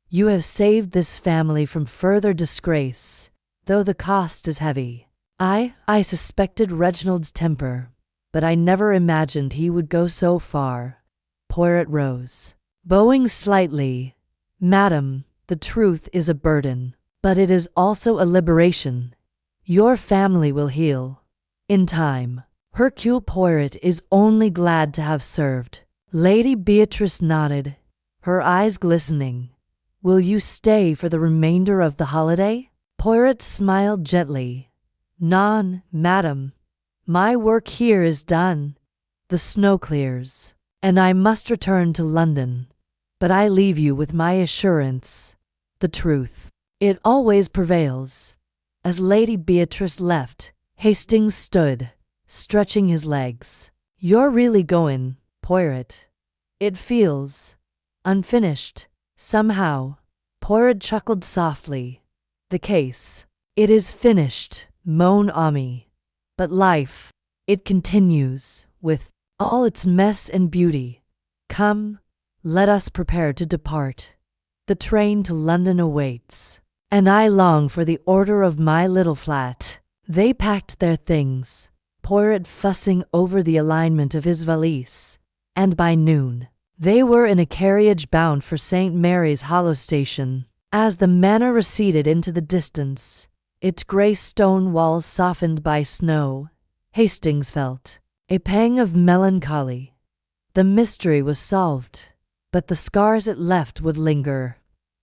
You have saved this family from further disgrace, though the cost is heavy. I suspected Reginald's temper, but I never imagined he would go so far." Poirot rose, bowing slightly. "Madam, the truth is a burden, but it is also a liberation. Your family will heal in time." Hercule Poirot is only glad to have served. Lady Beatrice nodded, her eyes glistening. "Will you stay for the remainder of the holiday?" Poirot smiled gently. "Non, madam. My work here is done. The snow clears, and I must return to London. But I leave you with my assurance. The truth, it always prevails." As Lady Beatrice left, Hastings stood, stretching his legs. "You're really going, Poirot? It feels unfinished, somehow." Poirot chuckled softly. "The case, it is finished, mon ami. But life, it continues, with all its mess and beauty. Come, let us prepare to depart. The train to London awaits, and I long for the order of my little flat." They packed their things, Poirot fussing over the alignment of his valise, and by noon, they were in a carriage bound for St. Mary's Hollow station. As the manor receded into the distance, its grey stone walls softened by snow, Hastings felt a pang of melancholy. The mystery was solved, but the scars it left would linger.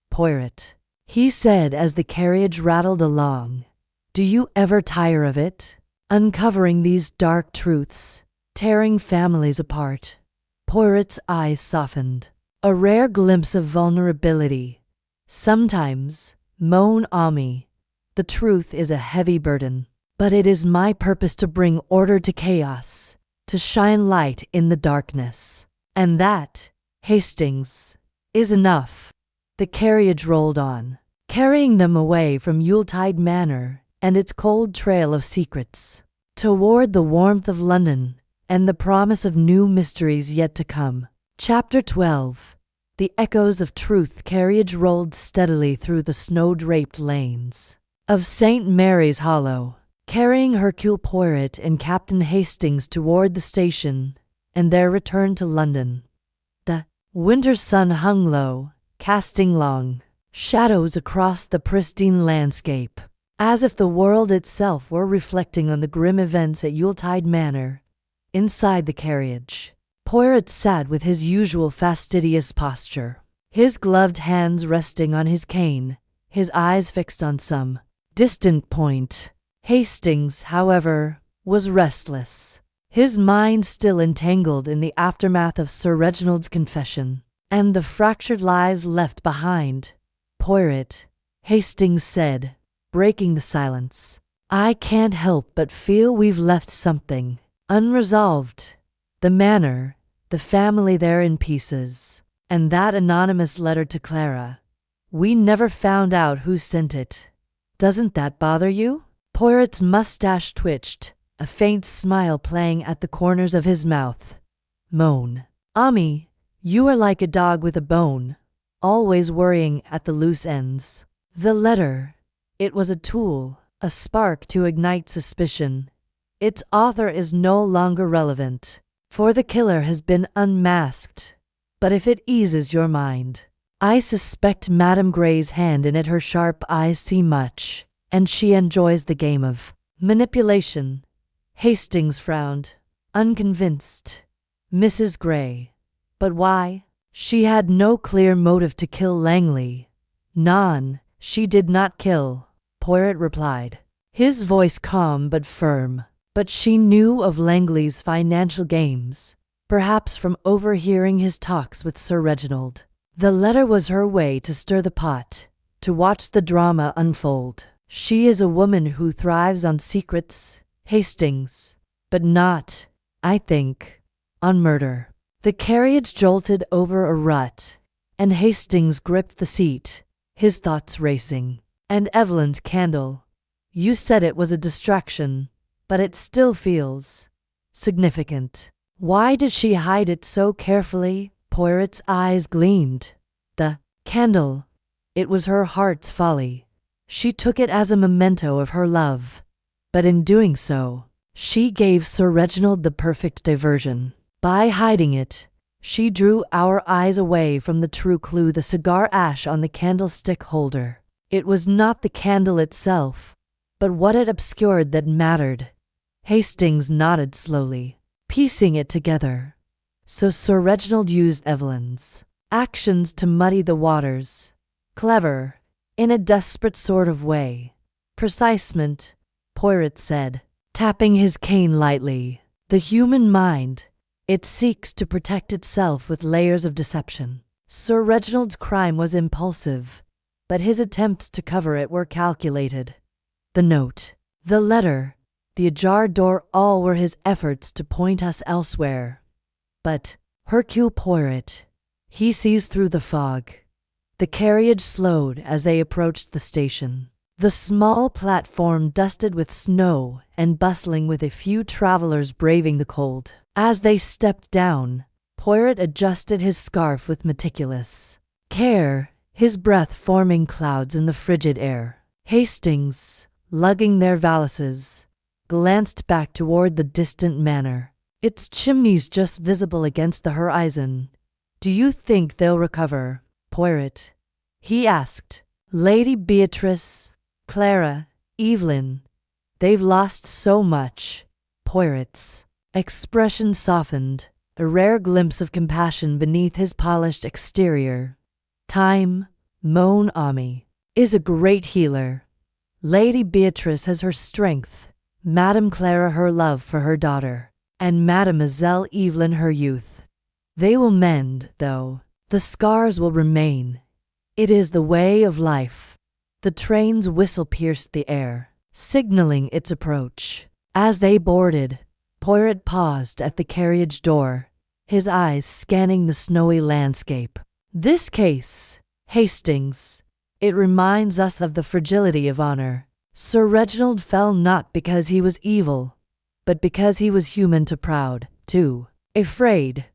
"Poirot," he said as the carriage rattled along, "do you ever tire of it? Uncovering these dark truths, tearing families apart." Poirot's eyes softened, a rare glimpse of vulnerability. "Sometimes, mon ami, the truth is a heavy burden, but it is my purpose to bring order to chaos, to shine light in the darkness. And that, Hastings, is enough." The carriage rolled on, carrying them away from Yuletide Manor and its cold trail of secrets, toward the warmth of London and the promise of new mysteries yet to come. Chapter 12. The echoes of truth. Carriage rolled steadily through the snow-draped lanes of St. Mary's Hollow, carrying Hercule Poirot and Captain Hastings toward the station and their return to London. The winter sun hung low, casting long shadows across the pristine landscape, as if the world itself were reflecting on the grim events at Yuletide Manor. Inside the carriage, Poirot sat with his usual fastidious posture, his gloved hands resting on his cane, his eyes fixed on some distant point. Hastings, however, was restless, his mind still entangled in the aftermath of Sir Reginald's confession and the fractured lives left behind. "Poirot," Hastings said, breaking the silence, "I can't help but feel we've left something unresolved. The manor, the family there in pieces, and that anonymous letter to Clara. We never found out who sent it. Doesn't that bother you?" Poirot's mustache twitched, a faint smile playing at the corners of his mouth. "Mon ami, you are like a dog with a bone. always worrying at the loose ends. The letter. It was a tool, a spark to ignite suspicion. Its author is no longer relevant, for the killer has been unmasked. But if it eases your mind, I suspect Madame Gray's hand in it. Her sharp eyes see much, and she enjoys the game of manipulation. Hastings frowned, unconvinced. Mrs. Gray. But why? She had no clear motive to kill Langley. None. She did not kill, Poirot replied, his voice calm but firm. But she knew of Langley's financial games, perhaps from overhearing his talks with Sir Reginald. The letter was her way to stir the pot, to watch the drama unfold. She is a woman who thrives on secrets, Hastings, but not, I think, on murder. The carriage jolted over a rut, and Hastings gripped the seat, his thoughts racing. And Evelyn's candle. You said it was a distraction, but it still feels significant. Why did she hide it so carefully? Poirot's eyes gleamed. The candle. It was her heart's folly. She took it as a memento of her love. But in doing so, she gave Sir Reginald the perfect diversion. By hiding it, she drew our eyes away from the true clue, the cigar ash on the candlestick holder. It was not the candle itself, but what it obscured that mattered. Hastings nodded slowly, piecing it together. So Sir Reginald used Evelyn's actions to muddy the waters. Clever, in a desperate sort of way. Precisement, Poirot said, tapping his cane lightly. The human mind, it seeks to protect itself with layers of deception. Sir Reginald's crime was impulsive, but his attempts to cover it were calculated. The note, the letter, the ajar door, all were his efforts to point us elsewhere. But Hercule Poirot, he sees through the fog. The carriage slowed as they approached the station. The small platform dusted with snow and bustling with a few travelers braving the cold. As they stepped down, Poirot adjusted his scarf with meticulous care, his breath forming clouds in the frigid air. Hastings, lugging their valises, glanced back toward the distant manor, its chimneys just visible against the horizon. Do you think they'll recover, Poirot? He asked. Lady Beatrice, Clara, Evelyn, they've lost so much. Poirot's expression softened, a rare glimpse of compassion beneath his polished exterior. Time, mon ami, is a great healer. Lady Beatrice has her strength, Madame Clara her love for her daughter, and Mademoiselle Evelyn her youth. They will mend, though. The scars will remain. It is the way of life. The train's whistle pierced the air, signaling its approach. As they boarded, Poirot paused at the carriage door, his eyes scanning the snowy landscape. This case, Hastings, it reminds us of the fragility of honor. Sir Reginald fell not because he was evil, but because he was human to proud, too. Afraid.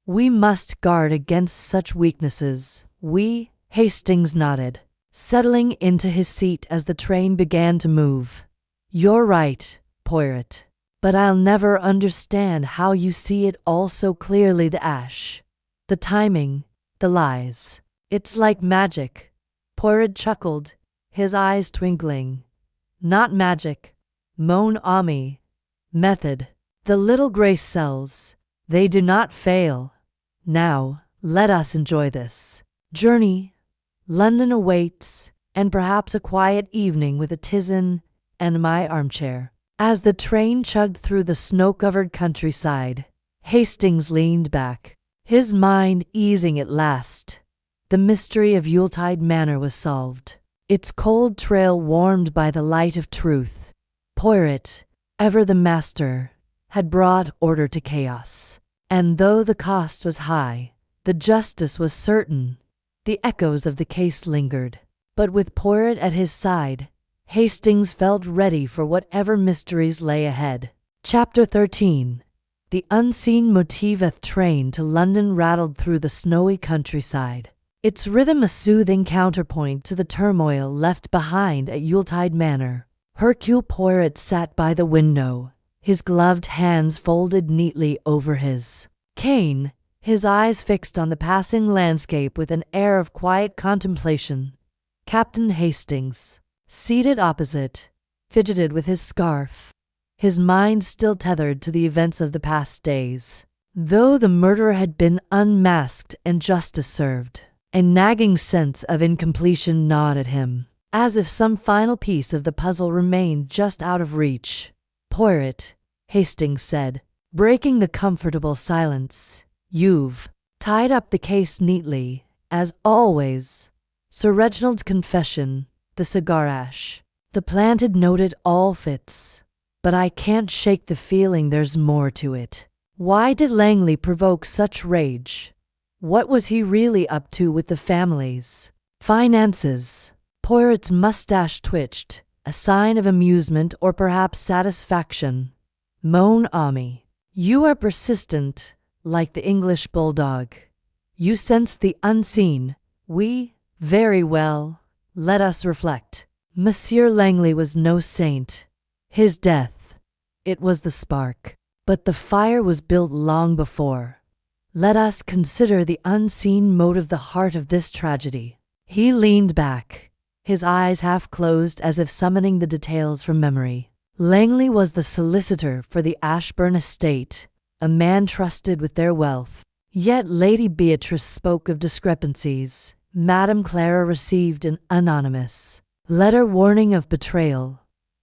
We must guard against such weaknesses. We, Hastings nodded, settling into his seat as the train began to move. You're right, Poirot. But I'll never understand how you see it all so clearly. The ash, the timing, the lies. It's like magic. Poirot chuckled, his eyes twinkling. Not magic, mon ami. Method. The little gray cells, they do not fail. Now, let us enjoy this journey. London awaits, and perhaps a quiet evening with a tisane and my armchair. As the train chugged through the snow-covered countryside, Hastings leaned back, his mind easing at last. The mystery of Yuletide Manor was solved, its cold trail warmed by the light of truth. Poirot, ever the master, had brought order to chaos. And though the cost was high, the justice was certain. The echoes of the case lingered. But with Poirot at his side, Hastings felt ready for whatever mysteries lay ahead. Chapter 13. The unseen motiveth train to London rattled through the snowy countryside. its rhythm a soothing counterpoint to the turmoil left behind at Yuletide Manor. Hercule Poirot sat by the window, his gloved hands folded neatly over his cane, his eyes fixed on the passing landscape with an air of quiet contemplation. Captain Hastings, seated opposite, fidgeted with his scarf, his mind still tethered to the events of the past days. Though the murderer had been unmasked and justice served, a nagging sense of incompletion gnawed at him, as if some final piece of the puzzle remained just out of reach. "Poirot," Hastings said, breaking the comfortable silence, "you've tied up the case neatly, as always. Sir Reginald's confession, the cigar ash, the planted note, it all fits. But I can't shake the feeling there's more to it. Why did Langley provoke such rage? What was he really up to with the family's finances?" Poirot's mustache twitched, a sign of amusement or perhaps satisfaction. "Mon ami, you are persistent, like the English bulldog. You sense the unseen. Very well, let us reflect. Monsieur Langley was no saint. His death, it was the spark. But the fire was built long before. Let us consider the unseen motive, the heart of this tragedy." He leaned back, his eyes half closed as if summoning the details from memory. Langley was the solicitor for the Ashburn estate, a man trusted with their wealth. Yet Lady Beatrice spoke of discrepancies. Madame Clara received an anonymous letter warning of betrayal,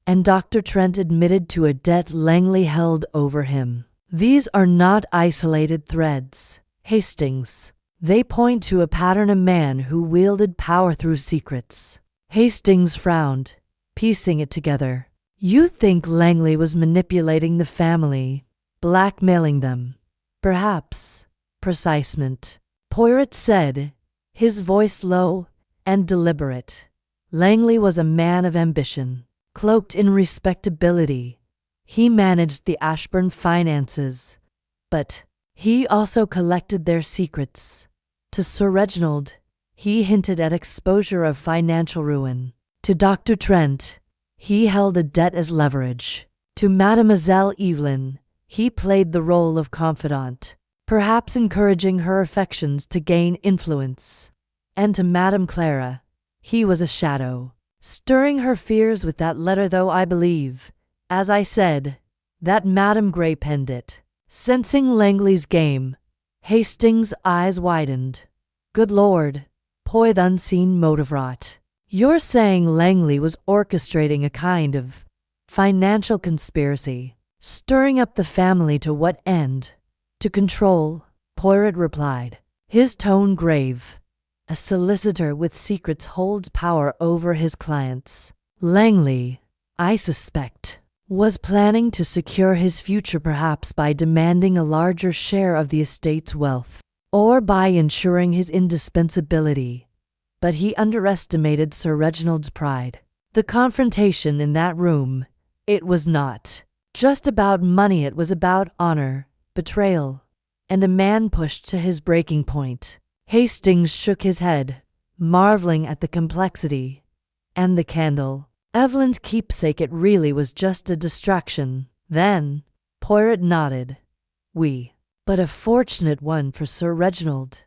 and Dr. Trent admitted to a debt Langley held over him. These are not isolated threads, Hastings. They point to a pattern, a man who wielded power through secrets. Hastings frowned, piecing it together. "You think Langley was manipulating the family, blackmailing them?" "Perhaps." "Precisement," Poirot said, his voice low and deliberate. "Langley was a man of ambition, cloaked in respectability. He managed the Ashburn finances, but he also collected their secrets. To Sir Reginald, he hinted at exposure of financial ruin. To Dr. Trent, he held a debt as leverage. To Mademoiselle Evelyn, he played the role of confidant, perhaps encouraging her affections to gain influence. And to Madame Clara, he was a shadow, stirring her fears with that letter, though I believe, as I said, that Madame Grey penned it." Sensing Langley's game, Hastings' eyes widened. "Good Lord, Poy, the unseen motive rot. You're saying Langley was orchestrating a kind of financial conspiracy, stirring up the family to what end?" "To control," Poirot replied, his tone grave. "A solicitor with secrets holds power over his clients. Langley, I suspect, was planning to secure his future, perhaps by demanding a larger share of the estate's wealth, or by ensuring his indispensability. But he underestimated Sir Reginald's pride. The confrontation in that room, it was not just about money, it was about honor, betrayal, and a man pushed to his breaking point." Hastings shook his head, marveling at the complexity. "And the candle? Evelyn's keepsake, it really was just a distraction, then?" Poirot nodded. But a fortunate one for Sir Reginald.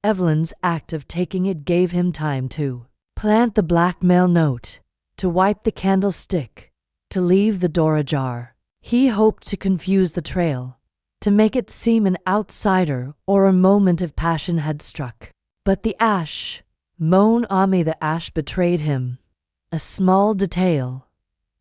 Evelyn's act of taking it gave him time to plant the blackmail note, to wipe the candlestick, to leave the door ajar. He hoped to confuse the trail, to make it seem an outsider or a moment of passion had struck. But the ash, mon ami, the ash betrayed him. A small detail,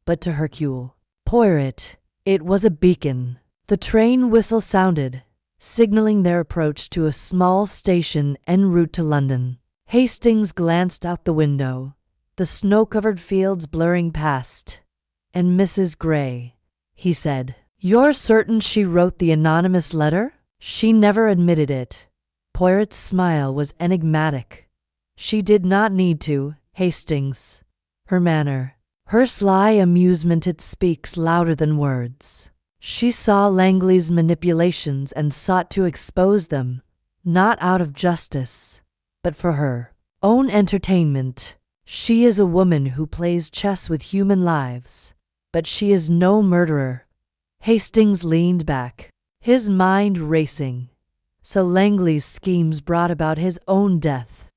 but to Hercule Poirot, it was a beacon. The train whistle sounded, signaling their approach to a small station en route to London. Hastings glanced out the window, the snow-covered fields blurring past. "And Mrs. Grey," he said. "You're certain she wrote the anonymous letter?" "She never admitted it." Poirot's smile was enigmatic. "She did not need to, Hastings. Her manner, her sly amusement, it speaks louder than words. She saw Langley's manipulations and sought to expose them, not out of justice, but for her own entertainment. She is a woman who plays chess with human lives, but she is no murderer. Hastings leaned back, his mind racing. So Langley's schemes brought about his own death.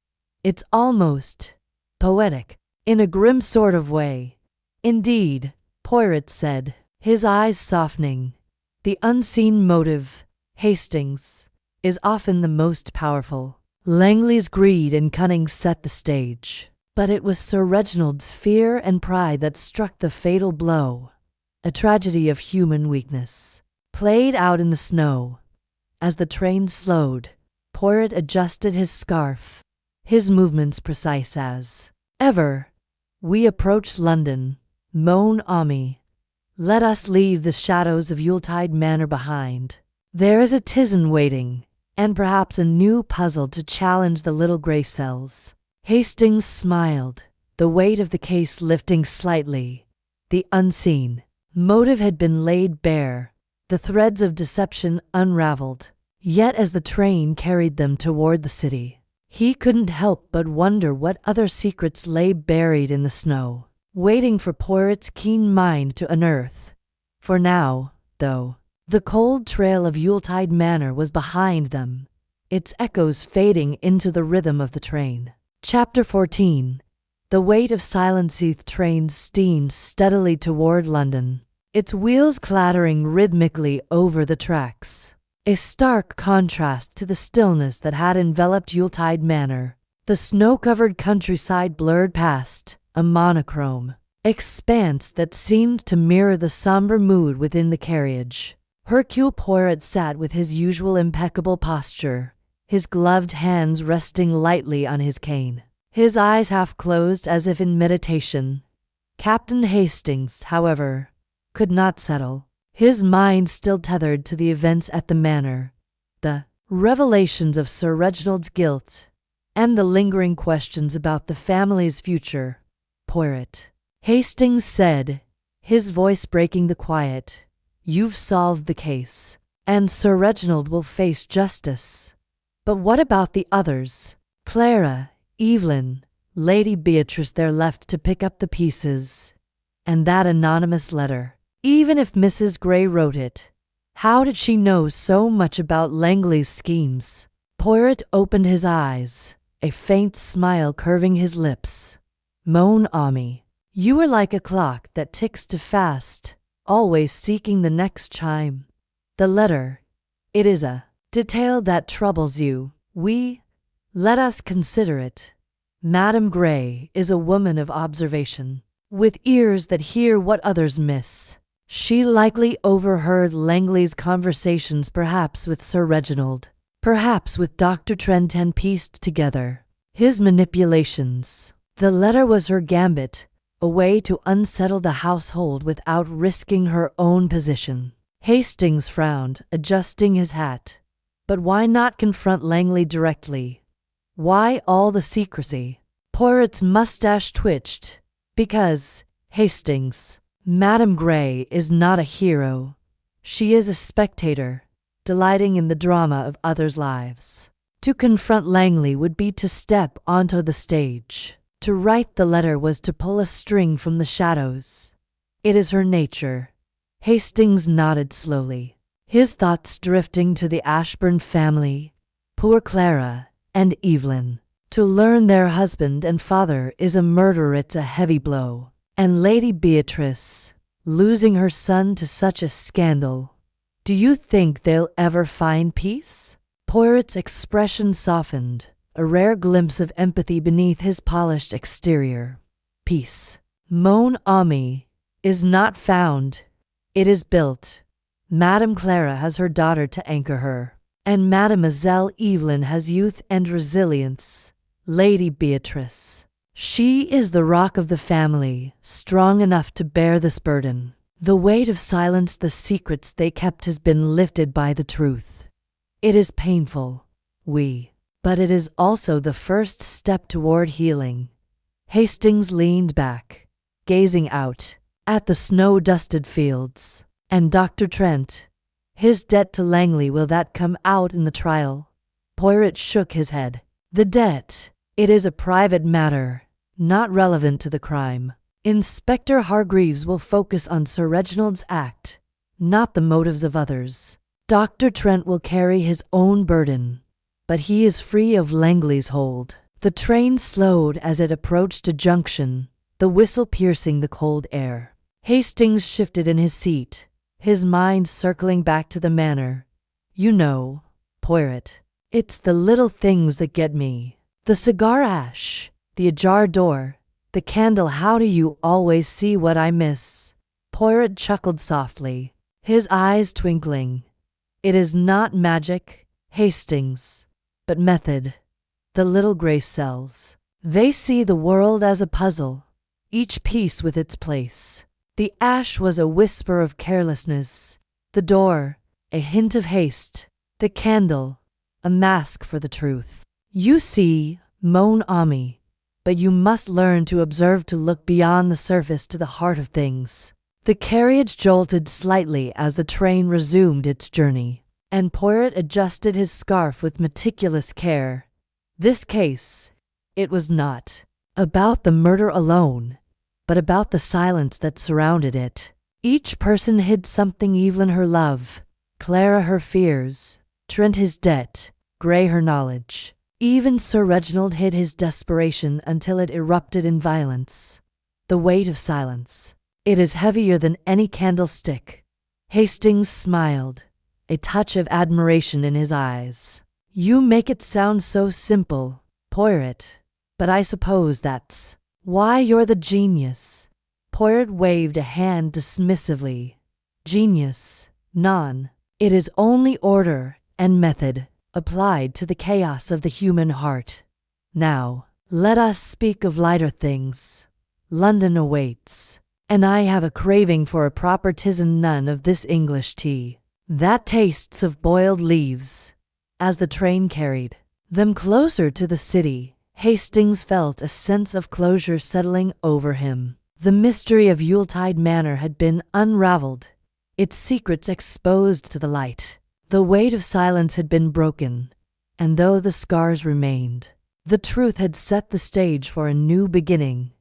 It's almost poetic, in a grim sort of way. Indeed, Poirot said, his eyes softening. The unseen motive, Hastings, is often the most powerful. Langley's greed and cunning set the stage, but it was Sir Reginald's fear and pride that struck the fatal blow. A tragedy of human weakness, played out in the snow. As the train slowed, Poirot adjusted his scarf, his movements precise as ever. We approach London, mon ami. Let us leave the shadows of Yuletide Manor behind. There is a tizen waiting, and perhaps a new puzzle to challenge the little grey cells. Hastings smiled, the weight of the case lifting slightly. The unseen motive had been laid bare, the threads of deception unraveled. Yet as the train carried them toward the city, he couldn't help but wonder what other secrets lay buried in the snow, waiting for Poirot's keen mind to unearth. For now, though, the cold trail of Yuletide Manor was behind them, its echoes fading into the rhythm of the train. Chapter 14. The weight of Silenceath train steamed steadily toward London, its wheels clattering rhythmically over the tracks. A stark contrast to the stillness that had enveloped Yuletide Manor. The snow-covered countryside blurred past, a monochrome expanse that seemed to mirror the somber mood within the carriage. Hercule Poirot sat with his usual impeccable posture, his gloved hands resting lightly on his cane, his eyes half closed as if in meditation. Captain Hastings, however, could not settle, his mind still tethered to the events at the manor, the revelations of Sir Reginald's guilt, and the lingering questions about the family's future. Poirot, Hastings said, his voice breaking the quiet, "You've solved the case, and Sir Reginald will face justice. But what about the others? Clara, Evelyn, Lady Beatrice, they're left to pick up the pieces. And that anonymous letter, even if Mrs. Gray wrote it, how did she know so much about Langley's schemes?" Poirot opened his eyes, a faint smile curving his lips. "Mon ami, you are like a clock that ticks too fast, always seeking the next chime. The letter, it is a detail that troubles you. Let us consider it. Madame Gray is a woman of observation, with ears that hear what others miss. She likely overheard Langley's conversations, perhaps with Sir Reginald, perhaps with Dr. Trent, and pieced together his manipulations. The letter was her gambit, a way to unsettle the household without risking her own position." Hastings frowned, adjusting his hat. But why not confront Langley directly? Why all the secrecy? Poirot's mustache twitched. "Because, Hastings, Madame Gray is not a hero. She is a spectator, delighting in the drama of others' lives. To confront Langley would be to step onto the stage. To write the letter was to pull a string from the shadows. It is her nature." Hastings nodded slowly, his thoughts drifting to the Ashburn family, poor Clara, and Evelyn. To learn their husband and father is a murder, it's a heavy blow. And Lady Beatrice, losing her son to such a scandal. Do you think they'll ever find peace? Poirot's expression softened, a rare glimpse of empathy beneath his polished exterior. "Peace, mon ami, is not found. It is built. Madame Clara has her daughter to anchor her, and Mademoiselle Evelyn has youth and resilience. Lady Beatrice, she is the rock of the family, strong enough to bear this burden. The weight of silence, the secrets they kept, has been lifted by the truth. It is painful, but it is also the first step toward healing." Hastings leaned back, gazing out at the snow-dusted fields. "And Dr. Trent, his debt to Langley, will that come out in the trial?" Poirot shook his head. The debt. It is a private matter, not relevant to the crime. Inspector Hargreaves will focus on Sir Reginald's act, not the motives of others. Dr. Trent will carry his own burden, but he is free of Langley's hold. The train slowed as it approached a junction, the whistle piercing the cold air. Hastings shifted in his seat, his mind circling back to the manor. You know, Poirot, it's the little things that get me. The cigar ash, the ajar door, the candle. How do you always see what I miss? Poirot chuckled softly, his eyes twinkling. It is not magic, Hastings, but method. The little grey cells. They see the world as a puzzle, each piece with its place. The ash was a whisper of carelessness, the door, a hint of haste, the candle, a mask for the truth. You see, mon ami, but you must learn to observe, to look beyond the surface to the heart of things. The carriage jolted slightly as the train resumed its journey, and Poirot adjusted his scarf with meticulous care. This case, it was not about the murder alone, but about the silence that surrounded it. Each person hid something: Evelyn her love, Clara her fears, Trent his debt, Grey her knowledge. Even Sir Reginald hid his desperation until it erupted in violence. The weight of silence. It is heavier than any candlestick. Hastings smiled, a touch of admiration in his eyes. You make it sound so simple, Poirot, but I suppose that's why you're the genius. Poirot waved a hand dismissively. Genius, non. It is only order and method applied to the chaos of the human heart. Now, let us speak of lighter things. London awaits, and I have a craving for a proper tisane, none of this English tea that tastes of boiled leaves. As the train carried them closer to the city, Hastings felt a sense of closure settling over him. The mystery of Yuletide Manor had been unraveled, its secrets exposed to the light. The weight of silence had been broken, and though the scars remained, the truth had set the stage for a new beginning.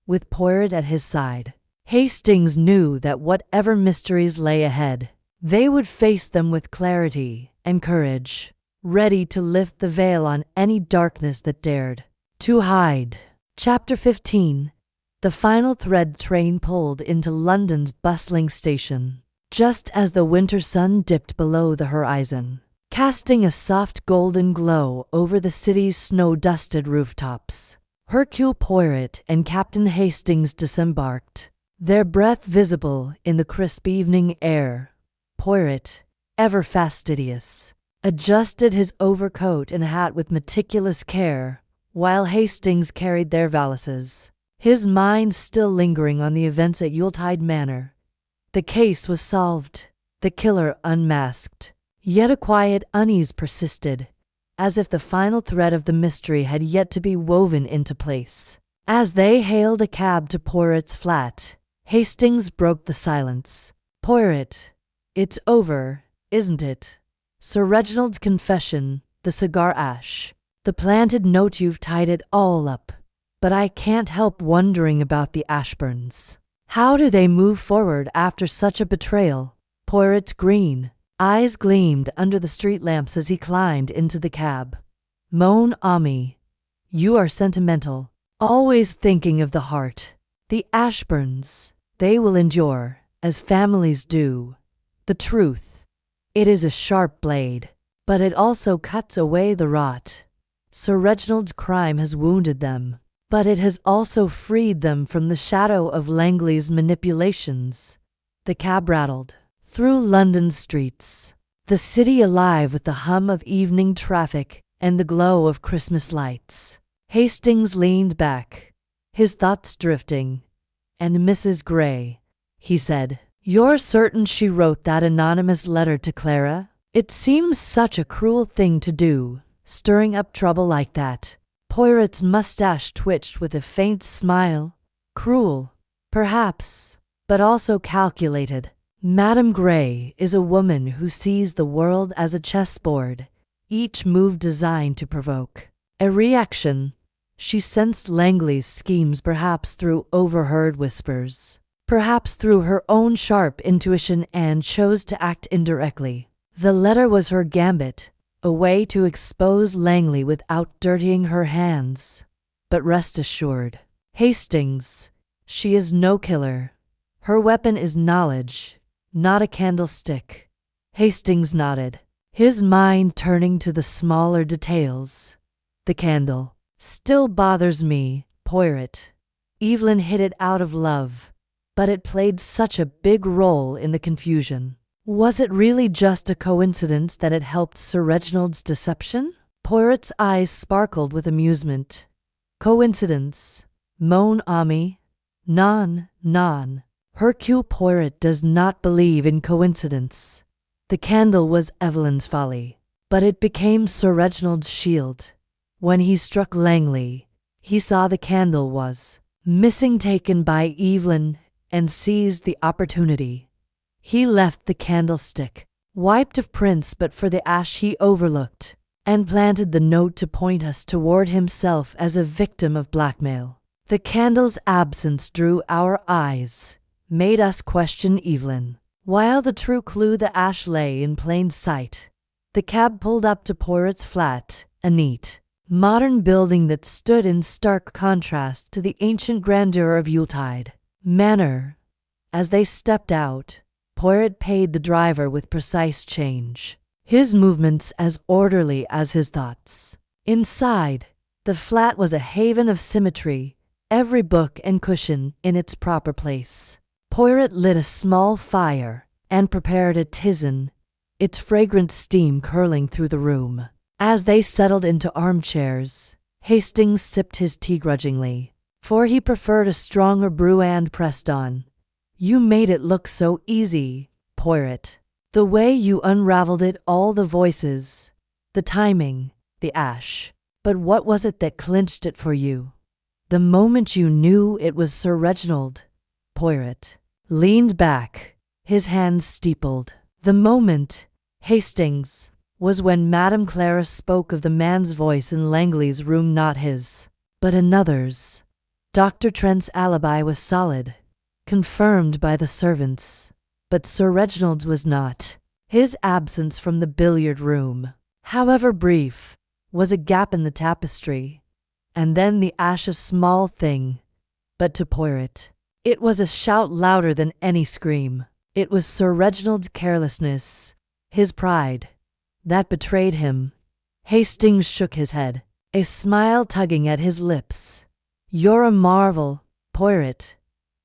With Poirot at his side, Hastings knew that whatever mysteries lay ahead, they would face them with clarity and courage, ready to lift the veil on any darkness that dared to hide. Chapter 15. The final thread. Train pulled into London's bustling station, just as the winter sun dipped below the horizon, casting a soft golden glow over the city's snow-dusted rooftops. Hercule Poirot and Captain Hastings disembarked, their breath visible in the crisp evening air. Poirot, ever fastidious, adjusted his overcoat and hat with meticulous care, while Hastings carried their valises, his mind still lingering on the events at Yuletide Manor. The case was solved, the killer unmasked, yet a quiet unease persisted, as if the final thread of the mystery had yet to be woven into place. As they hailed a cab to Poirot's flat, Hastings broke the silence. Poirot, it's over, isn't it? Sir Reginald's confession, the cigar ash, the planted note, you've tied it all up. But I can't help wondering about the Ashburns. How do they move forward after such a betrayal? Poirot's green eyes gleamed under the street lamps as he climbed into the cab. Mon ami, you are sentimental, always thinking of the heart. The Ashburns, they will endure, as families do. The truth, it is a sharp blade, but it also cuts away the rot. Sir Reginald's crime has wounded them, but it has also freed them from the shadow of Langley's manipulations. The cab rattled through London's streets, the city alive with the hum of evening traffic and the glow of Christmas lights. Hastings leaned back, his thoughts drifting. And Mrs. Grey, he said, you're certain she wrote that anonymous letter to Clara? It seems such a cruel thing to do, stirring up trouble like that. Poirot's mustache twitched with a faint smile. Cruel, perhaps, but also calculated. Madame Grey is a woman who sees the world as a chessboard, each move designed to provoke. A reaction. She sensed Langley's schemes, perhaps through overheard whispers, perhaps through her own sharp intuition, and chose to act indirectly. The letter was her gambit, a way to expose Langley without dirtying her hands. But rest assured, Hastings, she is no killer. Her weapon is knowledge, not a candlestick. Hastings nodded, his mind turning to the smaller details. The candle still bothers me, Poirot. Evelyn hid it out of love, but it played such a big role in the confusion. Was it really just a coincidence that it helped Sir Reginald's deception? Poirot's eyes sparkled with amusement. Coincidence? Mon ami? Non. Hercule Poirot does not believe in coincidence. The candle was Evelyn's folly, but it became Sir Reginald's shield. When he struck Langley, he saw the candle was missing, taken by Evelyn, and seized the opportunity. He left the candlestick, wiped of prints but for the ash he overlooked, and planted the note to point us toward himself as a victim of blackmail. The candle's absence drew our eyes, made us question Evelyn. While the true clue, the ash, lay in plain sight, the cab pulled up to Poirot's flat, a neat, modern building that stood in stark contrast to the ancient grandeur of Yuletide Manor. As they stepped out, Poirot paid the driver with precise change, his movements as orderly as his thoughts. Inside, the flat was a haven of symmetry, every book and cushion in its proper place. Poirot lit a small fire and prepared a tisane, its fragrant steam curling through the room. As they settled into armchairs, Hastings sipped his tea grudgingly, for he preferred a stronger brew, and pressed on. You made it look so easy, Poirot. The way you unraveled it, all the voices, the timing, the ash. But what was it that clinched it for you? The moment you knew it was Sir Reginald. Poirot leaned back, his hands steepled. The moment, Hastings, was when Madame Clara spoke of the man's voice in Langley's room, not his, but another's. Dr. Trent's alibi was solid, confirmed by the servants, but Sir Reginald's was not. His absence from the billiard room, however brief, was a gap in the tapestry. And then the ash, a small thing, but to Poirot, it was a shout louder than any scream. It was Sir Reginald's carelessness, his pride, that betrayed him. Hastings shook his head, a smile tugging at his lips. You're a marvel, Poirot.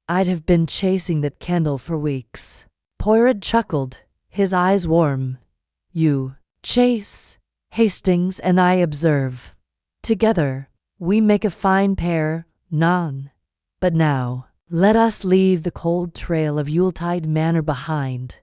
I'd have been chasing that candle for weeks. Poirot chuckled, his eyes warm. You chase, Hastings, and I observe. Together, we make a fine pair, non. But now, let us leave the cold trail of Yuletide Manor behind.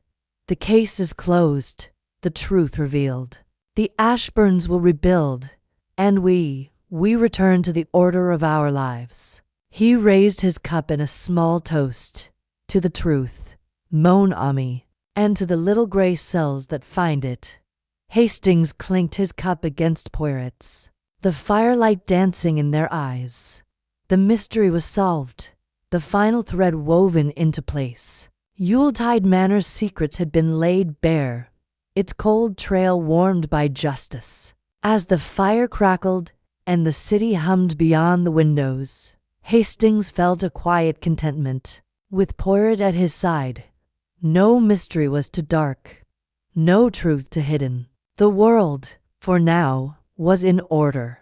The case is closed, the truth revealed. The Ashburns will rebuild, and we return to the order of our lives. He raised his cup in a small toast, to the truth, mon ami, and to the little grey cells that find it. Hastings clinked his cup against Poirot's, the firelight dancing in their eyes. The mystery was solved, the final thread woven into place. Yuletide Manor's secrets had been laid bare, its cold trail warmed by justice. As the fire crackled and the city hummed beyond the windows, Hastings felt a quiet contentment. With Poirot at his side, no mystery was too dark, no truth too hidden. The world, for now, was in order.